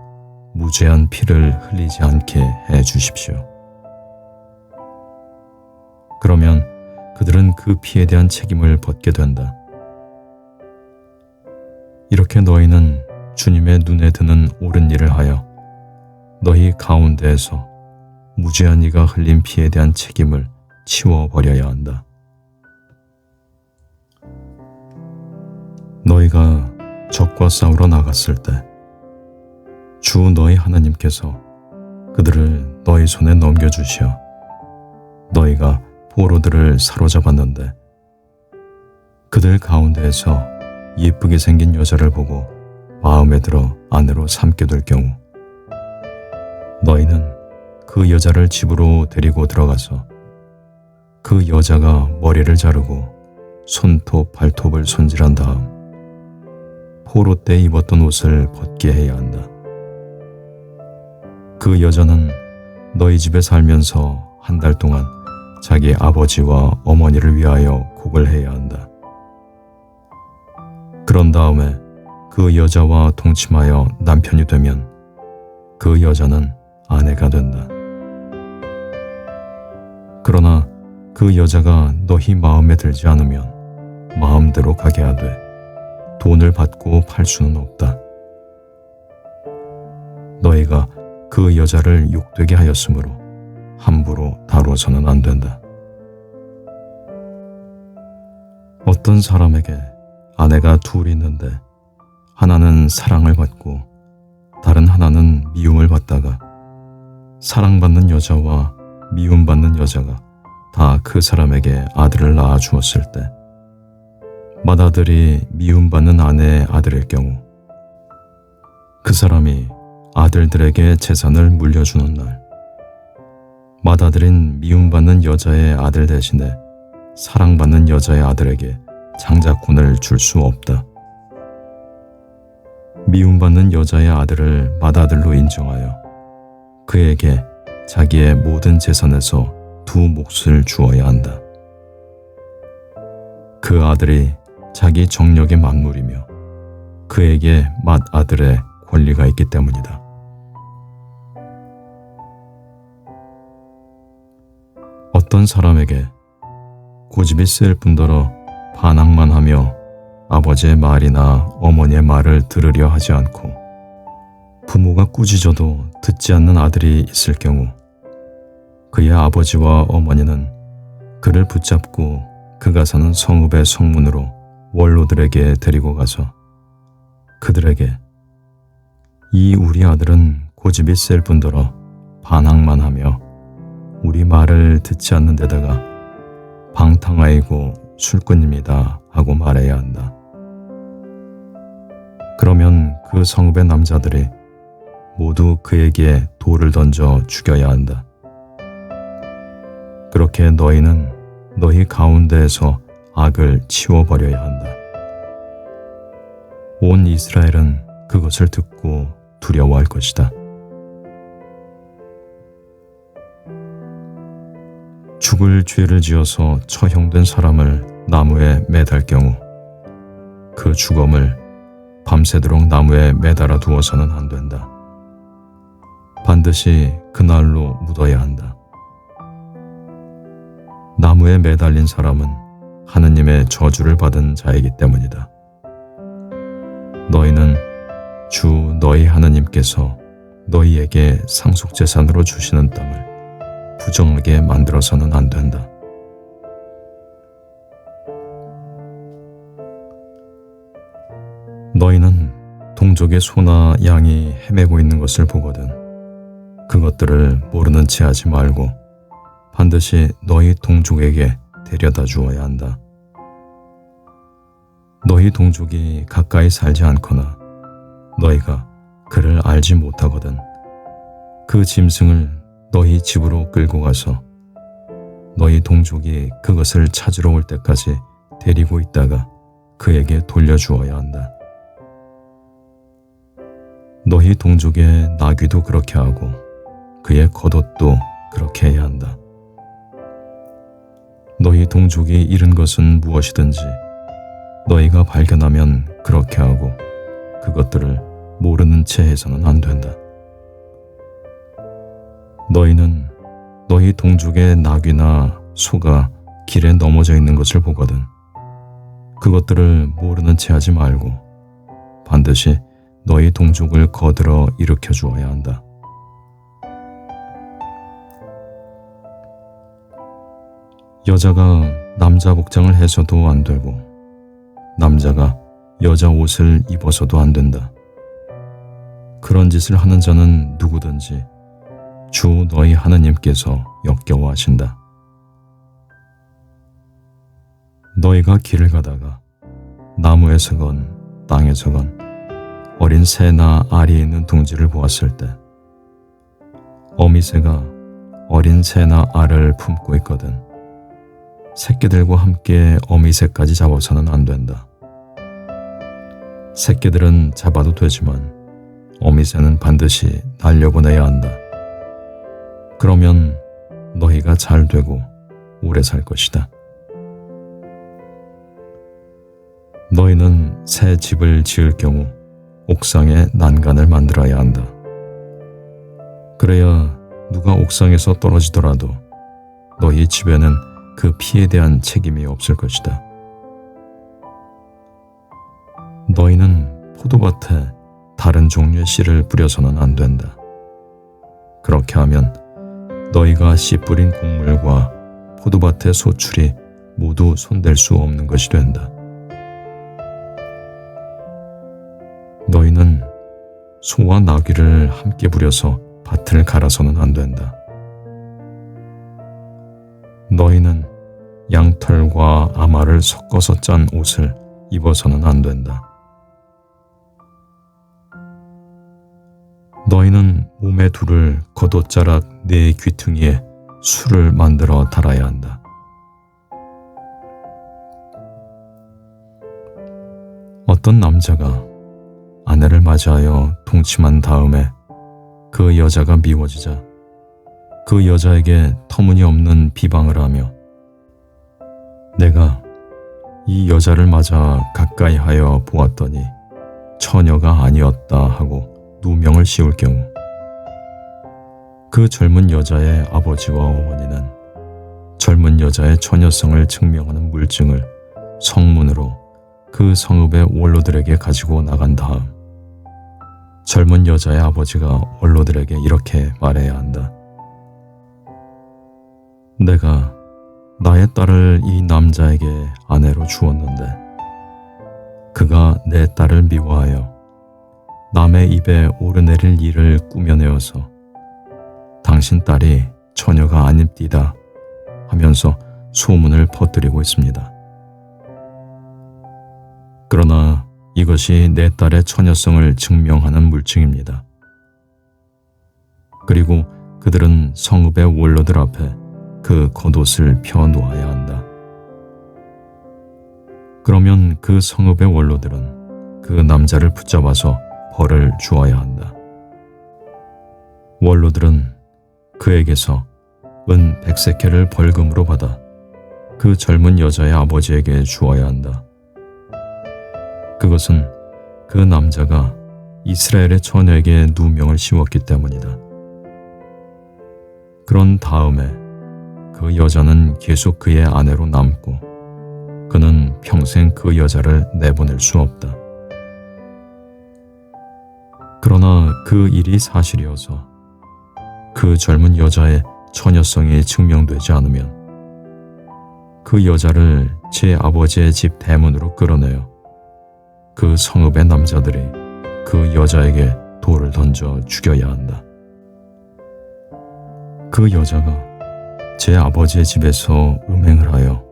무죄한 피를 흘리지 않게 해주십시오. 그러면 그들은 그 피에 대한 책임을 벗게 된다. 이렇게 너희는 주님의 눈에 드는 옳은 일을 하여 너희 가운데에서 무죄한 이가 흘린 피에 대한 책임을 치워버려야 한다. 너희가 적과 싸우러 나갔을 때 주 너희 하나님께서 그들을 너희 손에 넘겨주시어 너희가 포로들을 사로잡았는데 그들 가운데에서 예쁘게 생긴 여자를 보고 마음에 들어 아내로 삼게 될 경우 너희는 그 여자를 집으로 데리고 들어가서 그 여자가 머리를 자르고 손톱 발톱을 손질한 다음 포로 때 입었던 옷을 벗게 해야 한다. 그 여자는 너희 집에 살면서 한 달 동안 자기 아버지와 어머니를 위하여 곡을 해야 한다. 그런 다음에 그 여자와 동침하여 남편이 되면 그 여자는 아내가 된다. 그러나 그 여자가 너희 마음에 들지 않으면 마음대로 가게 하되 돈을 받고 팔 수는 없다. 너희가 그 여자를 욕되게 하였으므로 함부로 다루어서는 안 된다. 어떤 사람에게 아내가 둘 있는데 하나는 사랑을 받고 다른 하나는 미움을 받다가 사랑받는 여자와 미움받는 여자가 다 그 사람에게 아들을 낳아 주었을 때 맏아들이 미움받는 아내의 아들일 경우 그 사람이 아들들에게 재산을 물려주는 날 맏아들인 미움받는 여자의 아들 대신에 사랑받는 여자의 아들에게 장자권을 줄 수 없다. 미움받는 여자의 아들을 맏아들로 인정하여 그에게 자기의 모든 재산에서 두 몫을 주어야 한다. 그 아들이 자기 정력의 만물이며 그에게 맏아들의 권리가 있기 때문이다. 어떤 사람에게 고집이 쓸 뿐더러 반항만 하며 아버지의 말이나 어머니의 말을 들으려 하지 않고 부모가 꾸짖어도 듣지 않는 아들이 있을 경우 그의 아버지와 어머니는 그를 붙잡고 그가 사는 성읍의 성문으로 원로들에게 데리고 가서 그들에게 이 우리 아들은 고집이 셀 뿐더러 반항만 하며 우리 말을 듣지 않는 데다가 방탕아이고 술꾼입니다 하고 말해야 한다. 그러면 그 성읍의 남자들이 모두 그에게 돌을 던져 죽여야 한다. 그렇게 너희는 너희 가운데에서 악을 치워버려야 한다. 온 이스라엘은 그것을 듣고 두려워할 것이다. 죽을 죄를 지어서 처형된 사람을 나무에 매달 경우 그 주검을 밤새도록 나무에 매달아 두어서는 안 된다. 반드시 그날로 묻어야 한다. 나무에 매달린 사람은 하느님의 저주를 받은 자이기 때문이다. 너희는 주 너희 하느님께서 너희에게 상속재산으로 주시는 땅을 부정하게 만들어서는 안 된다. 너희는 동족의 소나 양이 헤매고 있는 것을 보거든 그것들을 모르는 채 하지 말고 반드시 너희 동족에게 데려다 주어야 한다. 너희 동족이 가까이 살지 않거나 너희가 그를 알지 못하거든 그 짐승을 너희 집으로 끌고 가서 너희 동족이 그것을 찾으러 올 때까지 데리고 있다가 그에게 돌려주어야 한다. 너희 동족의 나귀도 그렇게 하고 그의 겉옷도 그렇게 해야 한다. 너희 동족이 잃은 것은 무엇이든지 너희가 발견하면 그렇게 하고 그것들을 모르는 채 해서는 안 된다. 너희는 너희 동족의 나귀나 소가 길에 넘어져 있는 것을 보거든 그것들을 모르는 채 하지 말고 반드시 너희 동족을 거들어 일으켜 주어야 한다. 여자가 남자 복장을 해서도 안 되고 남자가 여자 옷을 입어서도 안 된다. 그런 짓을 하는 자는 누구든지 주 너희 하느님께서 역겨워하신다. 너희가 길을 가다가 나무에서건 땅에서건 어린 새나 알이 있는 둥지를 보았을 때 어미새가 어린 새나 알을 품고 있거든 새끼들과 함께 어미새까지 잡아서는 안 된다. 새끼들은 잡아도 되지만 어미새는 반드시 날려보내야 한다. 그러면 너희가 잘 되고 오래 살 것이다. 너희는 새 집을 지을 경우 옥상에 난간을 만들어야 한다. 그래야 누가 옥상에서 떨어지더라도 너희 집에는 그 피에 대한 책임이 없을 것이다. 너희는 포도밭에 다른 종류의 씨를 뿌려서는 안 된다. 그렇게 하면 너희가 씨 뿌린 곡물과 포도밭의 소출이 모두 손댈 수 없는 것이 된다. 너희는 소와 나귀를 함께 부려서 밭을 갈아서는 안 된다. 너희는 양털과 아마를 섞어서 짠 옷을 입어서는 안 된다. 너희는 몸에 두를 겉옷자락 네 귀퉁이에 술을 만들어 달아야 한다. 어떤 남자가 아내를 맞이하여 동침한 다음에 그 여자가 미워지자 그 여자에게 터무니없는 비방을 하며 내가 이 여자를 맞아 가까이 하여 보았더니 처녀가 아니었다 하고 누명을 씌울 경우 그 젊은 여자의 아버지와 어머니는 젊은 여자의 처녀성을 증명하는 물증을 성문으로 그 성읍의 원로들에게 가지고 나간 다음 젊은 여자의 아버지가 원로들에게 이렇게 말해야 한다. 내가 나의 딸을 이 남자에게 아내로 주었는데 그가 내 딸을 미워하여 남의 입에 오르내릴 일을 꾸며내어서 당신 딸이 처녀가 아닙디다 하면서 소문을 퍼뜨리고 있습니다. 그러나 이것이 내 딸의 처녀성을 증명하는 물증입니다. 그리고 그들은 성읍의 원로들 앞에 그 겉옷을 펴 놓아야 한다. 그러면 그 성읍의 원로들은 그 남자를 붙잡아서 벌을 주어야 한다. 원로들은 그에게서 은 100세켈을 벌금으로 받아 그 젊은 여자의 아버지에게 주어야 한다. 그것은 그 남자가 이스라엘의 처녀에게 누명을 씌웠기 때문이다. 그런 다음에 그 여자는 계속 그의 아내로 남고 그는 평생 그 여자를 내보낼 수 없다. 그러나 그 일이 사실이어서 그 젊은 여자의 처녀성이 증명되지 않으면 그 여자를 제 아버지의 집 대문으로 끌어내어 그 성읍의 남자들이 그 여자에게 돌을 던져 죽여야 한다. 그 여자가 제 아버지의 집에서 음행을 하여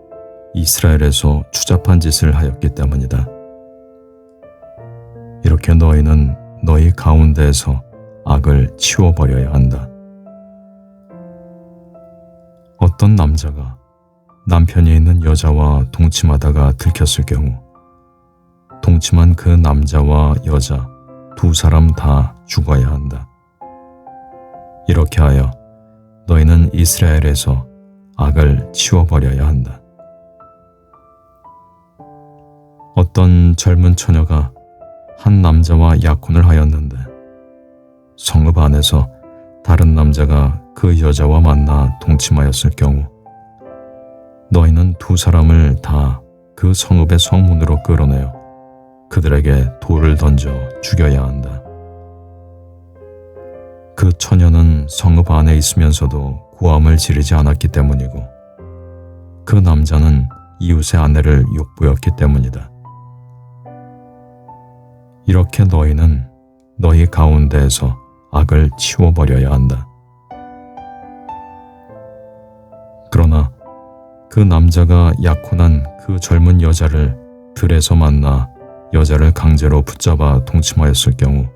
이스라엘에서 추잡한 짓을 하였기 때문이다. 이렇게 너희는 너희 가운데에서 악을 치워버려야 한다. 어떤 남자가 남편이 있는 여자와 동침하다가 들켰을 경우 동침한 그 남자와 여자 두 사람 다 죽어야 한다. 이렇게 하여 너희는 이스라엘에서 악을 치워버려야 한다. 어떤 젊은 처녀가 한 남자와 약혼을 하였는데 성읍 안에서 다른 남자가 그 여자와 만나 동침하였을 경우 너희는 두 사람을 다 그 성읍의 성문으로 끌어내어 그들에게 돌을 던져 죽여야 한다. 그 처녀는 성읍 안에 있으면서도 고함을 지르지 않았기 때문이고 그 남자는 이웃의 아내를 욕보였기 때문이다. 이렇게 너희는 너희 가운데에서 악을 치워버려야 한다. 그러나 그 남자가 약혼한 그 젊은 여자를 들에서 만나 여자를 강제로 붙잡아 동침하였을 경우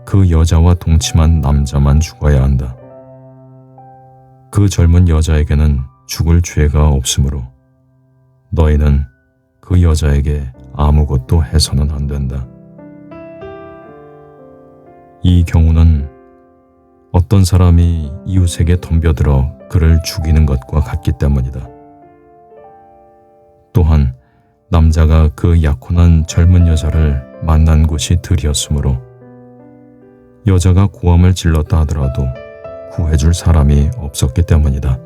그 여자와 동침한 남자만 죽어야 한다. 그 젊은 여자에게는 죽을 죄가 없으므로 너희는 그 여자에게 아무것도 해서는 안 된다. 이 경우는 어떤 사람이 이웃에게 덤벼들어 그를 죽이는 것과 같기 때문이다. 또한 남자가 그 약혼한 젊은 여자를 만난 곳이 들이었으므로 여자가 고함을 질렀다 하더라도 구해줄 사람이 없었기 때문이다.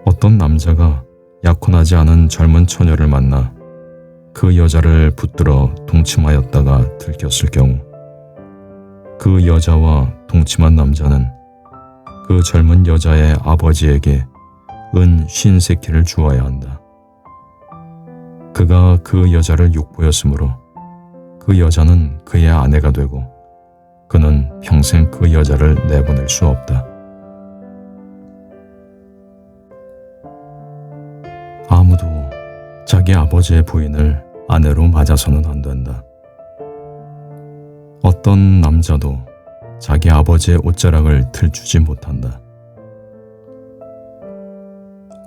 어떤 남자가 약혼하지 않은 젊은 처녀를 만나 그 여자를 붙들어 동침하였다가 들켰을 경우 그 여자와 동침한 남자는 그 젊은 여자의 아버지에게 은 50세키를 주어야 한다. 그가 그 여자를 욕보였으므로 그 여자는 그의 아내가 되고 그는 평생 그 여자를 내보낼 수 없다. 아무도 자기 아버지의 부인을 아내로 맞아서는 안 된다. 어떤 남자도 자기 아버지의 옷자락을 들추지 못한다.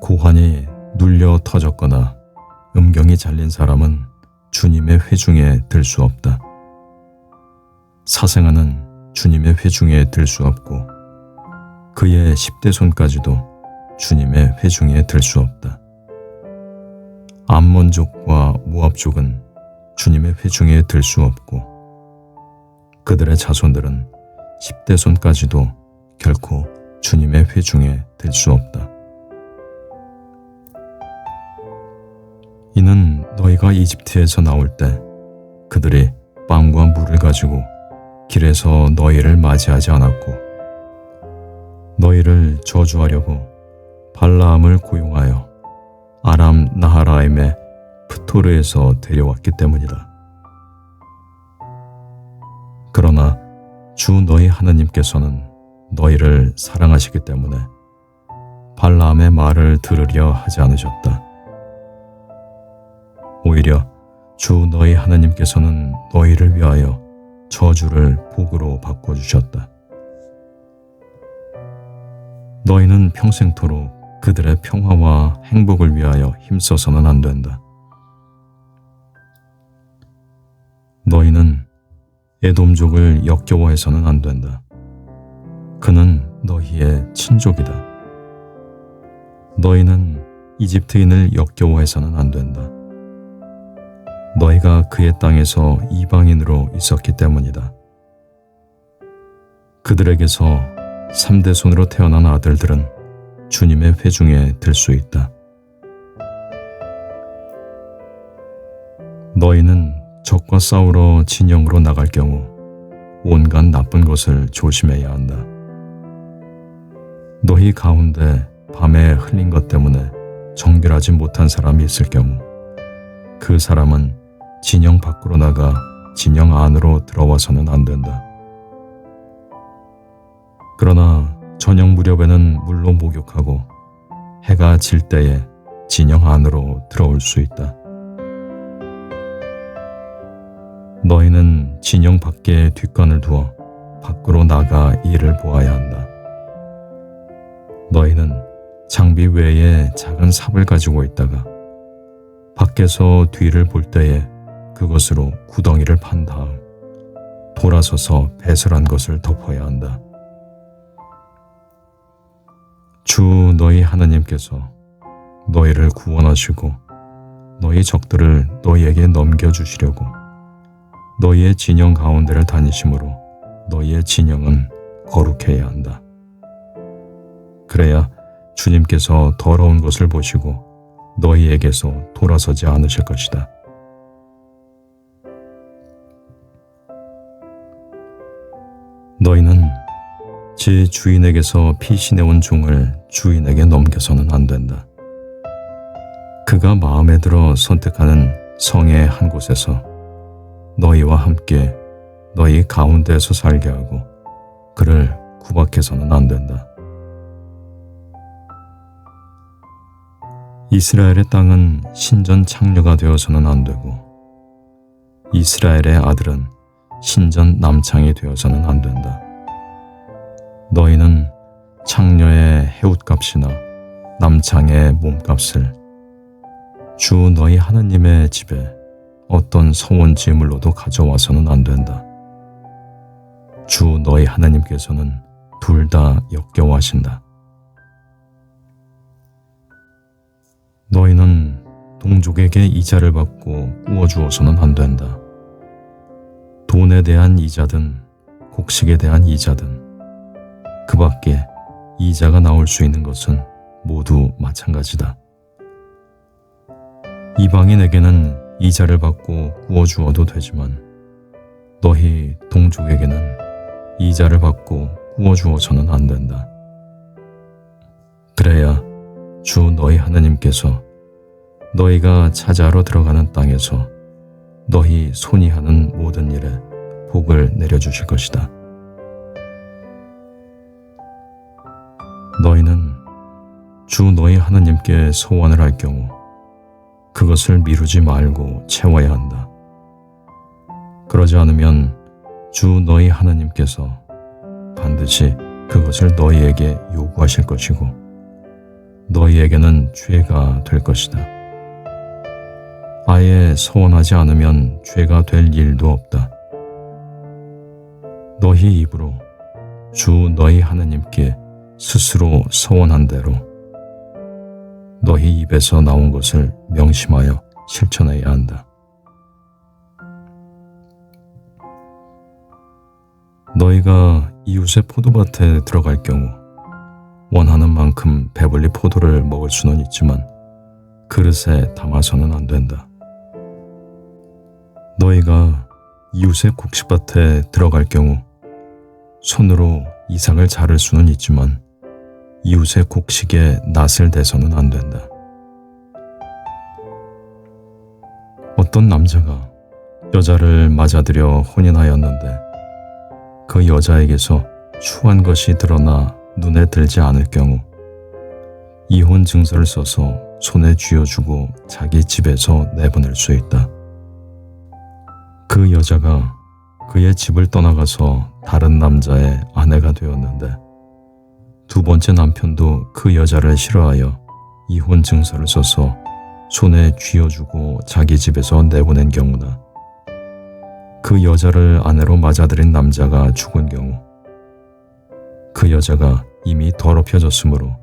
고환이 눌려 터졌거나 음경이 잘린 사람은 주님의 회중에 들 수 없다. 사생아는 주님의 회중에 들 수 없고 그의 10대 손까지도 주님의 회중에 들 수 없다. 암몬족과 모압족은 주님의 회중에 들 수 없고 그들의 자손들은 10대 손까지도 결코 주님의 회중에 들 수 없다. 이는 너희가 이집트에서 나올 때 그들이 빵과 물을 가지고 길에서 너희를 맞이하지 않았고 너희를 저주하려고 발라함을 고용하여 아람 나하라임의 프토르에서 데려왔기 때문이다. 그러나 주 너희 하나님께서는 너희를 사랑하시기 때문에 발라함의 말을 들으려 하지 않으셨다. 오히려 주 너희 하나님께서는 너희를 위하여 저주를 복으로 바꿔주셨다. 너희는 평생토록 그들의 평화와 행복을 위하여 힘써서는 안 된다. 너희는 에돔족을 역겨워해서는 안 된다. 그는 너희의 친족이다. 너희는 이집트인을 역겨워해서는 안 된다. 너희가 그의 땅에서 이방인으로 있었기 때문이다. 그들에게서 3대 손으로 태어난 아들들은 주님의 회중에 들 수 있다. 너희는 적과 싸우러 진영으로 나갈 경우 온갖 나쁜 것을 조심해야 한다. 너희 가운데 밤에 흘린 것 때문에 정결하지 못한 사람이 있을 경우 그 사람은 진영 밖으로 나가 진영 안으로 들어와서는 안 된다. 그러나 저녁 무렵에는 물로 목욕하고 해가 질 때에 진영 안으로 들어올 수 있다. 너희는 진영 밖에 뒷간을 두어 밖으로 나가 이를 보아야 한다. 너희는 장비 외에 작은 삽을 가지고 있다가 밖에서 뒤를 볼 때에 그것으로 구덩이를 판 다음 돌아서서 배설한 것을 덮어야 한다. 주 너희 하나님께서 너희를 구원하시고 너희 적들을 너희에게 넘겨주시려고 너희의 진영 가운데를 다니심으로 너희의 진영은 거룩해야 한다. 그래야 주님께서 더러운 것을 보시고 너희에게서 돌아서지 않으실 것이다. 너희는 제 주인에게서 피신해온 종을 주인에게 넘겨서는 안 된다. 그가 마음에 들어 선택하는 성의 한 곳에서 너희와 함께 너희 가운데에서 살게 하고 그를 구박해서는 안 된다. 이스라엘의 땅은 신전 창녀가 되어서는 안 되고 이스라엘의 아들은 신전 남창이 되어서는 안 된다. 너희는 창녀의 해웃값이나 남창의 몸값을 주 너희 하느님의 집에 어떤 서원 제물로도 가져와서는 안 된다. 주 너희 하나님께서는 둘 다 역겨워하신다. 너희는 동족에게 이자를 받고 꾸어주어서는 안 된다. 돈에 대한 이자든 곡식에 대한 이자든 그 밖에 이자가 나올 수 있는 것은 모두 마찬가지다. 이방인에게는 이자를 받고 꾸어주어도 되지만 너희 동족에게는 이자를 받고 꾸어주어서는 안 된다. 그래야 주 너희 하나님께서 너희가 차지하러 들어가는 땅에서 너희 손이 하는 모든 일에 복을 내려주실 것이다. 너희는 주 너희 하나님께 소원을 할 경우 그것을 미루지 말고 채워야 한다. 그러지 않으면 주 너희 하나님께서 반드시 그것을 너희에게 요구하실 것이고 너희에게는 죄가 될 것이다. 아예 서원하지 않으면 죄가 될 일도 없다. 너희 입으로 주 너희 하나님께 스스로 서원한 대로 너희 입에서 나온 것을 명심하여 실천해야 한다. 너희가 이웃의 포도밭에 들어갈 경우 원하는 만큼 배불리 포도를 먹을 수는 있지만 그릇에 담아서는 안 된다. 너희가 이웃의 곡식밭에 들어갈 경우 손으로 이삭을 자를 수는 있지만 이웃의 곡식에 낫을 대서는 안 된다. 어떤 남자가 여자를 맞아들여 혼인하였는데 그 여자에게서 추한 것이 드러나 눈에 들지 않을 경우 이혼 증서를 써서 손에 쥐어주고 자기 집에서 내보낼 수 있다. 그 여자가 그의 집을 떠나가서 다른 남자의 아내가 되었는데 두 번째 남편도 그 여자를 싫어하여 이혼 증서를 써서 손에 쥐어주고 자기 집에서 내보낸 경우나 그 여자를 아내로 맞아들인 남자가 죽은 경우 그 여자가 이미 더럽혀졌으므로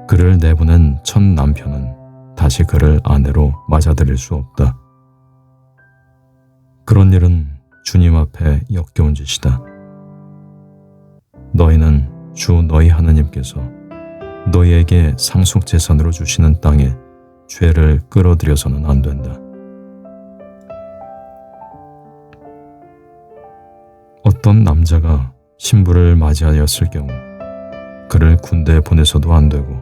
그를 내보낸 첫 남편은 다시 그를 아내로 맞아들일 수 없다. 그런 일은 주님 앞에 역겨운 짓이다. 너희는 주 너희 하나님께서 너희에게 상속재산으로 주시는 땅에 죄를 끌어들여서는 안 된다. 어떤 남자가 신부를 맞이하였을 경우 그를 군대에 보내서도 안 되고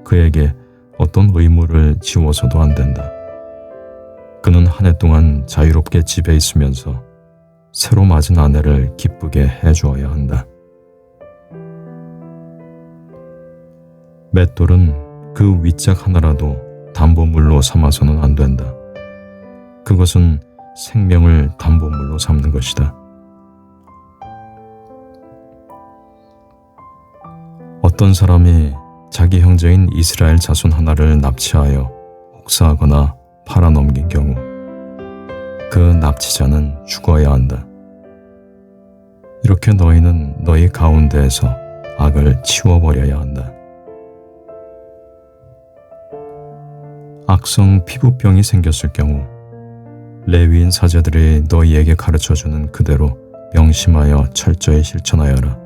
그에게 어떤 의무를 지워서도 안 된다. 그는 한 해 동안 자유롭게 집에 있으면서 새로 맞은 아내를 기쁘게 해주어야 한다. 맷돌은 그 윗짝 하나라도 담보물로 삼아서는 안 된다. 그것은 생명을 담보물로 삼는 것이다. 어떤 사람이 자기 형제인 이스라엘 자손 하나를 납치하여 혹사하거나 팔아넘긴 경우 그 납치자는 죽어야 한다. 이렇게 너희는 너희 가운데에서 악을 치워버려야 한다. 악성 피부병이 생겼을 경우 레위인 사제들이 너희에게 가르쳐주는 그대로 명심하여 철저히 실천하여라.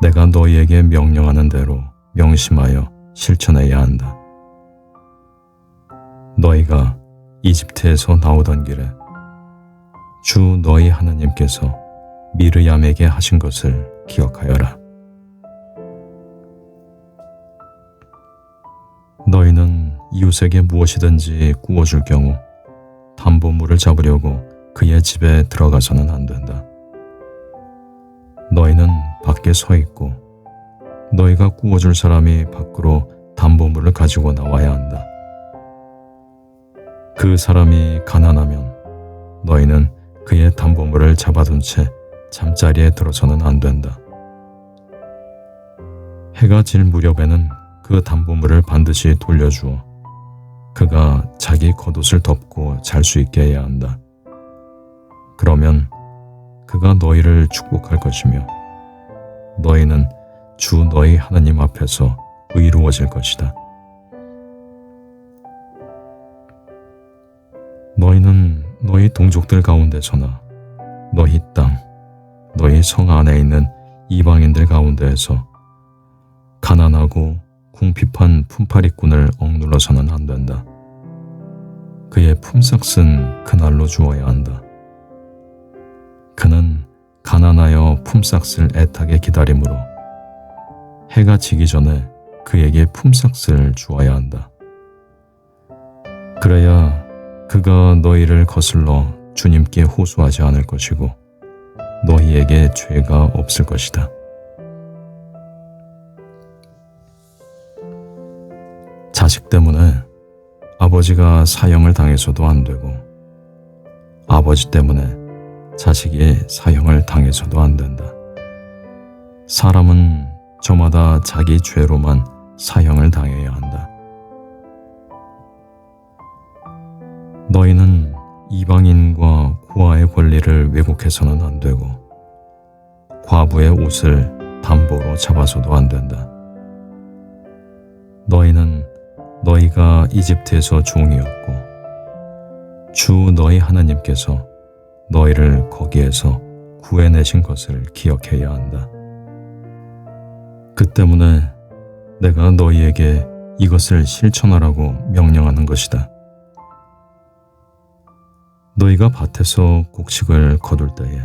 내가 너희에게 명령하는 대로 명심하여 실천해야 한다. 너희가 이집트에서 나오던 길에 주 너희 하나님께서 미르얌에게 하신 것을 기억하여라. 너희는 이웃에게 무엇이든지 구워줄 경우 담보물을 잡으려고 그의 집에 들어가서는 안 된다. 너희는 밖에 서 있고 너희가 구워줄 사람이 밖으로 담보물을 가지고 나와야 한다. 그 사람이 가난하면 너희는 그의 담보물을 잡아둔 채 잠자리에 들어서는 안 된다. 해가 질 무렵에는 그 담보물을 반드시 돌려주어 그가 자기 겉옷을 덮고 잘 수 있게 해야 한다. 그러면 그가 너희를 축복할 것이며 너희는 주 너희 하나님 앞에서 의로워질 것이다. 너희는 너희 동족들 가운데서나 너희 땅, 너희 성 안에 있는 이방인들 가운데에서 가난하고 궁핍한 품팔이꾼을 억눌러서는 안 된다. 그의 품삯은 그날로 주어야 한다. 그는 가난하여 품삯을 애타게 기다림으로 해가 지기 전에 그에게 품삯을 주어야 한다. 그래야 그가 너희를 거슬러 주님께 호소하지 않을 것이고 너희에게 죄가 없을 것이다. 자식 때문에 아버지가 사형을 당해서도 안 되고 아버지 때문에 자식이 사형을 당해서도 안 된다. 사람은 저마다 자기 죄로만 사형을 당해야 한다. 너희는 이방인과 고아의 권리를 왜곡해서는 안 되고 과부의 옷을 담보로 잡아서도 안 된다. 너희는 너희가 이집트에서 종이었고 주 너희 하나님께서 너희를 거기에서 구해내신 것을 기억해야 한다. 그 때문에 내가 너희에게 이것을 실천하라고 명령하는 것이다. 너희가 밭에서 곡식을 거둘 때에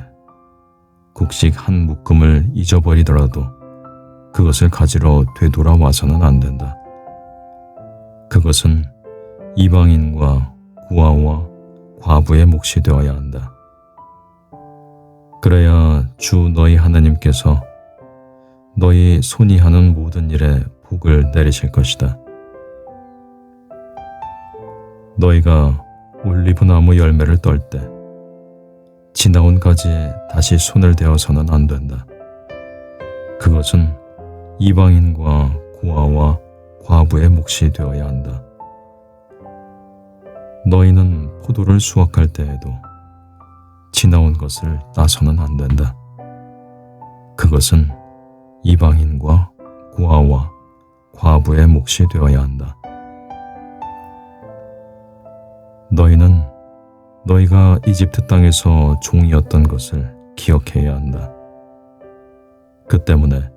곡식 한 묶음을 잊어버리더라도 그것을 가지러 되돌아와서는 안 된다. 그것은 이방인과 고아와 과부의 몫이 되어야 한다. 그래야 주 너희 하나님께서 너희 손이 하는 모든 일에 복을 내리실 것이다. 너희가 올리브나무 열매를 떨 때 지나온 가지에 다시 손을 대어서는 안 된다. 그것은 이방인과 고아와 과부의 몫이 되어야 한다. 너희는 포도를 수확할 때에도 지나온 것을 따서는 안 된다. 그것은 이방인과 고아와 과부의 몫이 되어야 한다. 너희는 너희가 이집트 땅에서 종이었던 것을 기억해야 한다. 그 때문에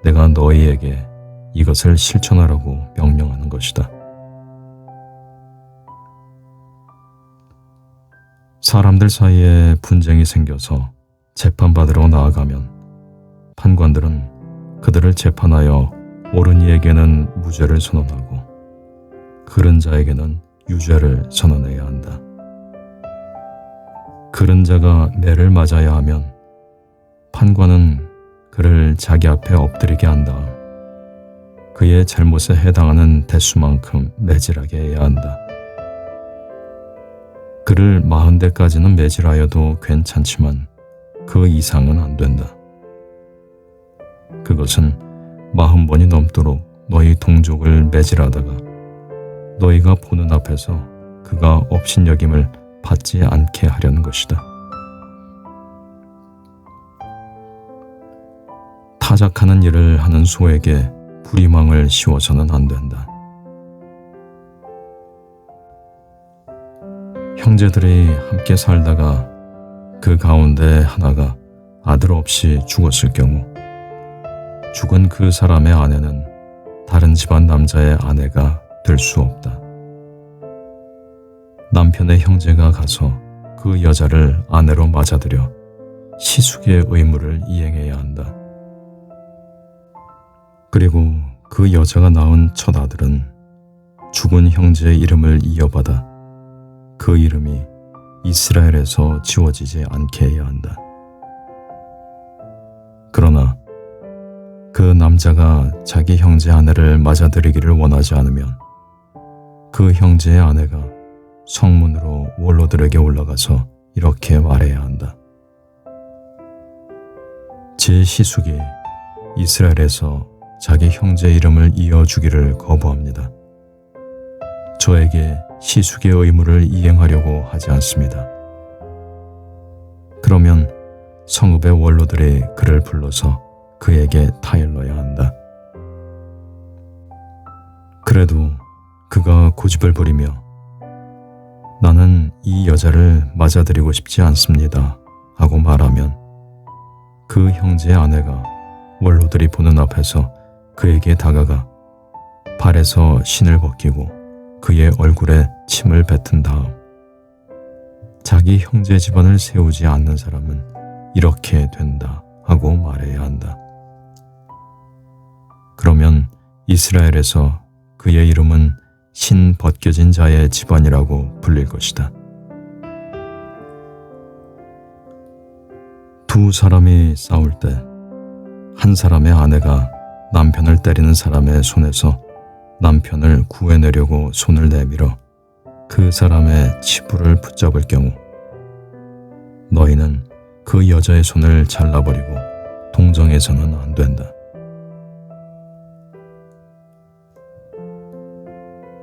내가 너희에게 이것을 실천하라고 명령하는 것이다. 사람들 사이에 분쟁이 생겨서 재판받으러 나아가면 판관들은 그들을 재판하여 옳은 이에게는 무죄를 선언하고 그른 자에게는 유죄를 선언해야 한다. 그른 자가 매를 맞아야 하면 판관은 그를 자기 앞에 엎드리게 한 다음 그의 잘못에 해당하는 대수만큼 매질하게 해야 한다. 그를 40대까지는 매질하여도 괜찮지만 그 이상은 안 된다. 그것은 40번이 넘도록 너희 동족을 매질하다가 너희가 보는 앞에서 그가 업신여김을 받지 않게 하려는 것이다. 타작하는 일을 하는 소에게 불이망을 씌워서는 안 된다. 형제들이 함께 살다가 그 가운데 하나가 아들 없이 죽었을 경우 죽은 그 사람의 아내는 다른 집안 남자의 아내가 될 수 없다. 남편의 형제가 가서 그 여자를 아내로 맞아들여 시숙의 의무를 이행해야 한다. 그리고 그 여자가 낳은 첫 아들은 죽은 형제의 이름을 이어받아 그 이름이 이스라엘에서 지워지지 않게 해야 한다. 그러나 그 남자가 자기 형제 아내를 맞아들이기를 원하지 않으면 그 형제의 아내가 성문으로 원로들에게 올라가서 이렇게 말해야 한다. 제 시숙이 이스라엘에서 자기 형제 이름을 이어주기를 거부합니다. 저에게 시숙의 의무를 이행하려고 하지 않습니다. 그러면 성읍의 원로들이 그를 불러서 그에게 타일러야 한다. 그래도 그가 고집을 부리며 나는 이 여자를 맞아들이고 싶지 않습니다 하고 말하면 그 형제의 아내가 원로들이 보는 앞에서 그에게 다가가 발에서 신을 벗기고 그의 얼굴에 침을 뱉은 다음 자기 형제 집안을 세우지 않는 사람은 이렇게 된다 하고 말해야 한다. 그러면 이스라엘에서 그의 이름은 신 벗겨진 자의 집안이라고 불릴 것이다. 두 사람이 싸울 때 한 사람의 아내가 남편을 때리는 사람의 손에서 남편을 구해내려고 손을 내밀어 그 사람의 치부를 붙잡을 경우 너희는 그 여자의 손을 잘라버리고 동정해서는 안 된다.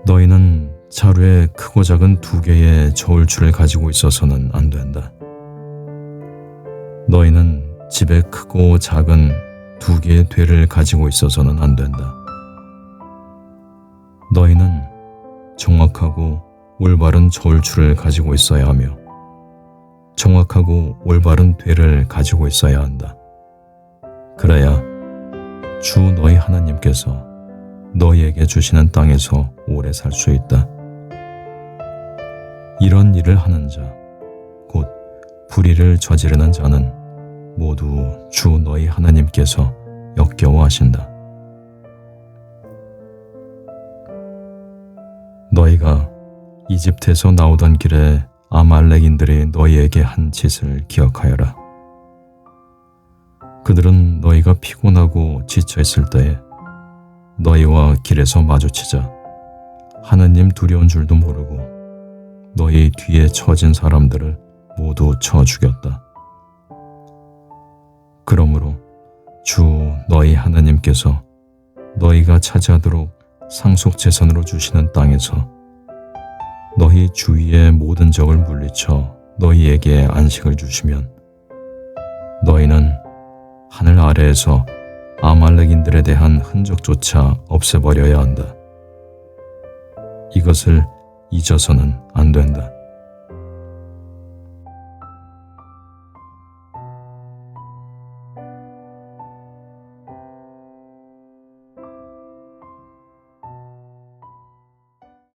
너희는 자루에 크고 작은 두 개의 저울추를 가지고 있어서는 안 된다. 너희는 집에 크고 작은 두 개의 되를 가지고 있어서는 안 된다. 너희는 정확하고 올바른 저울추를 가지고 있어야 하며 정확하고 올바른 되를 가지고 있어야 한다. 그래야 주 너희 하나님께서 너희에게 주시는 땅에서 오래 살 수 있다. 이런 일을 하는 자, 곧 불의를 저지르는 자는 모두 주 너희 하나님께서 역겨워하신다. 너희가 이집트에서 나오던 길에 아말렉인들이 너희에게 한 짓을 기억하여라. 그들은 너희가 피곤하고 지쳐 있을 때에 너희와 길에서 마주치자 하느님 두려운 줄도 모르고 너희 뒤에 처진 사람들을 모두 쳐 죽였다. 그러므로 주 너희 하나님께서 너희가 차지하도록 상속제선으로 주시는 땅에서 너희 주위의 모든 적을 물리쳐 너희에게 안식을 주시면 너희는 하늘 아래에서 아말렉인들에 대한 흔적조차 없애버려야 한다. 이것을 잊어서는 안 된다.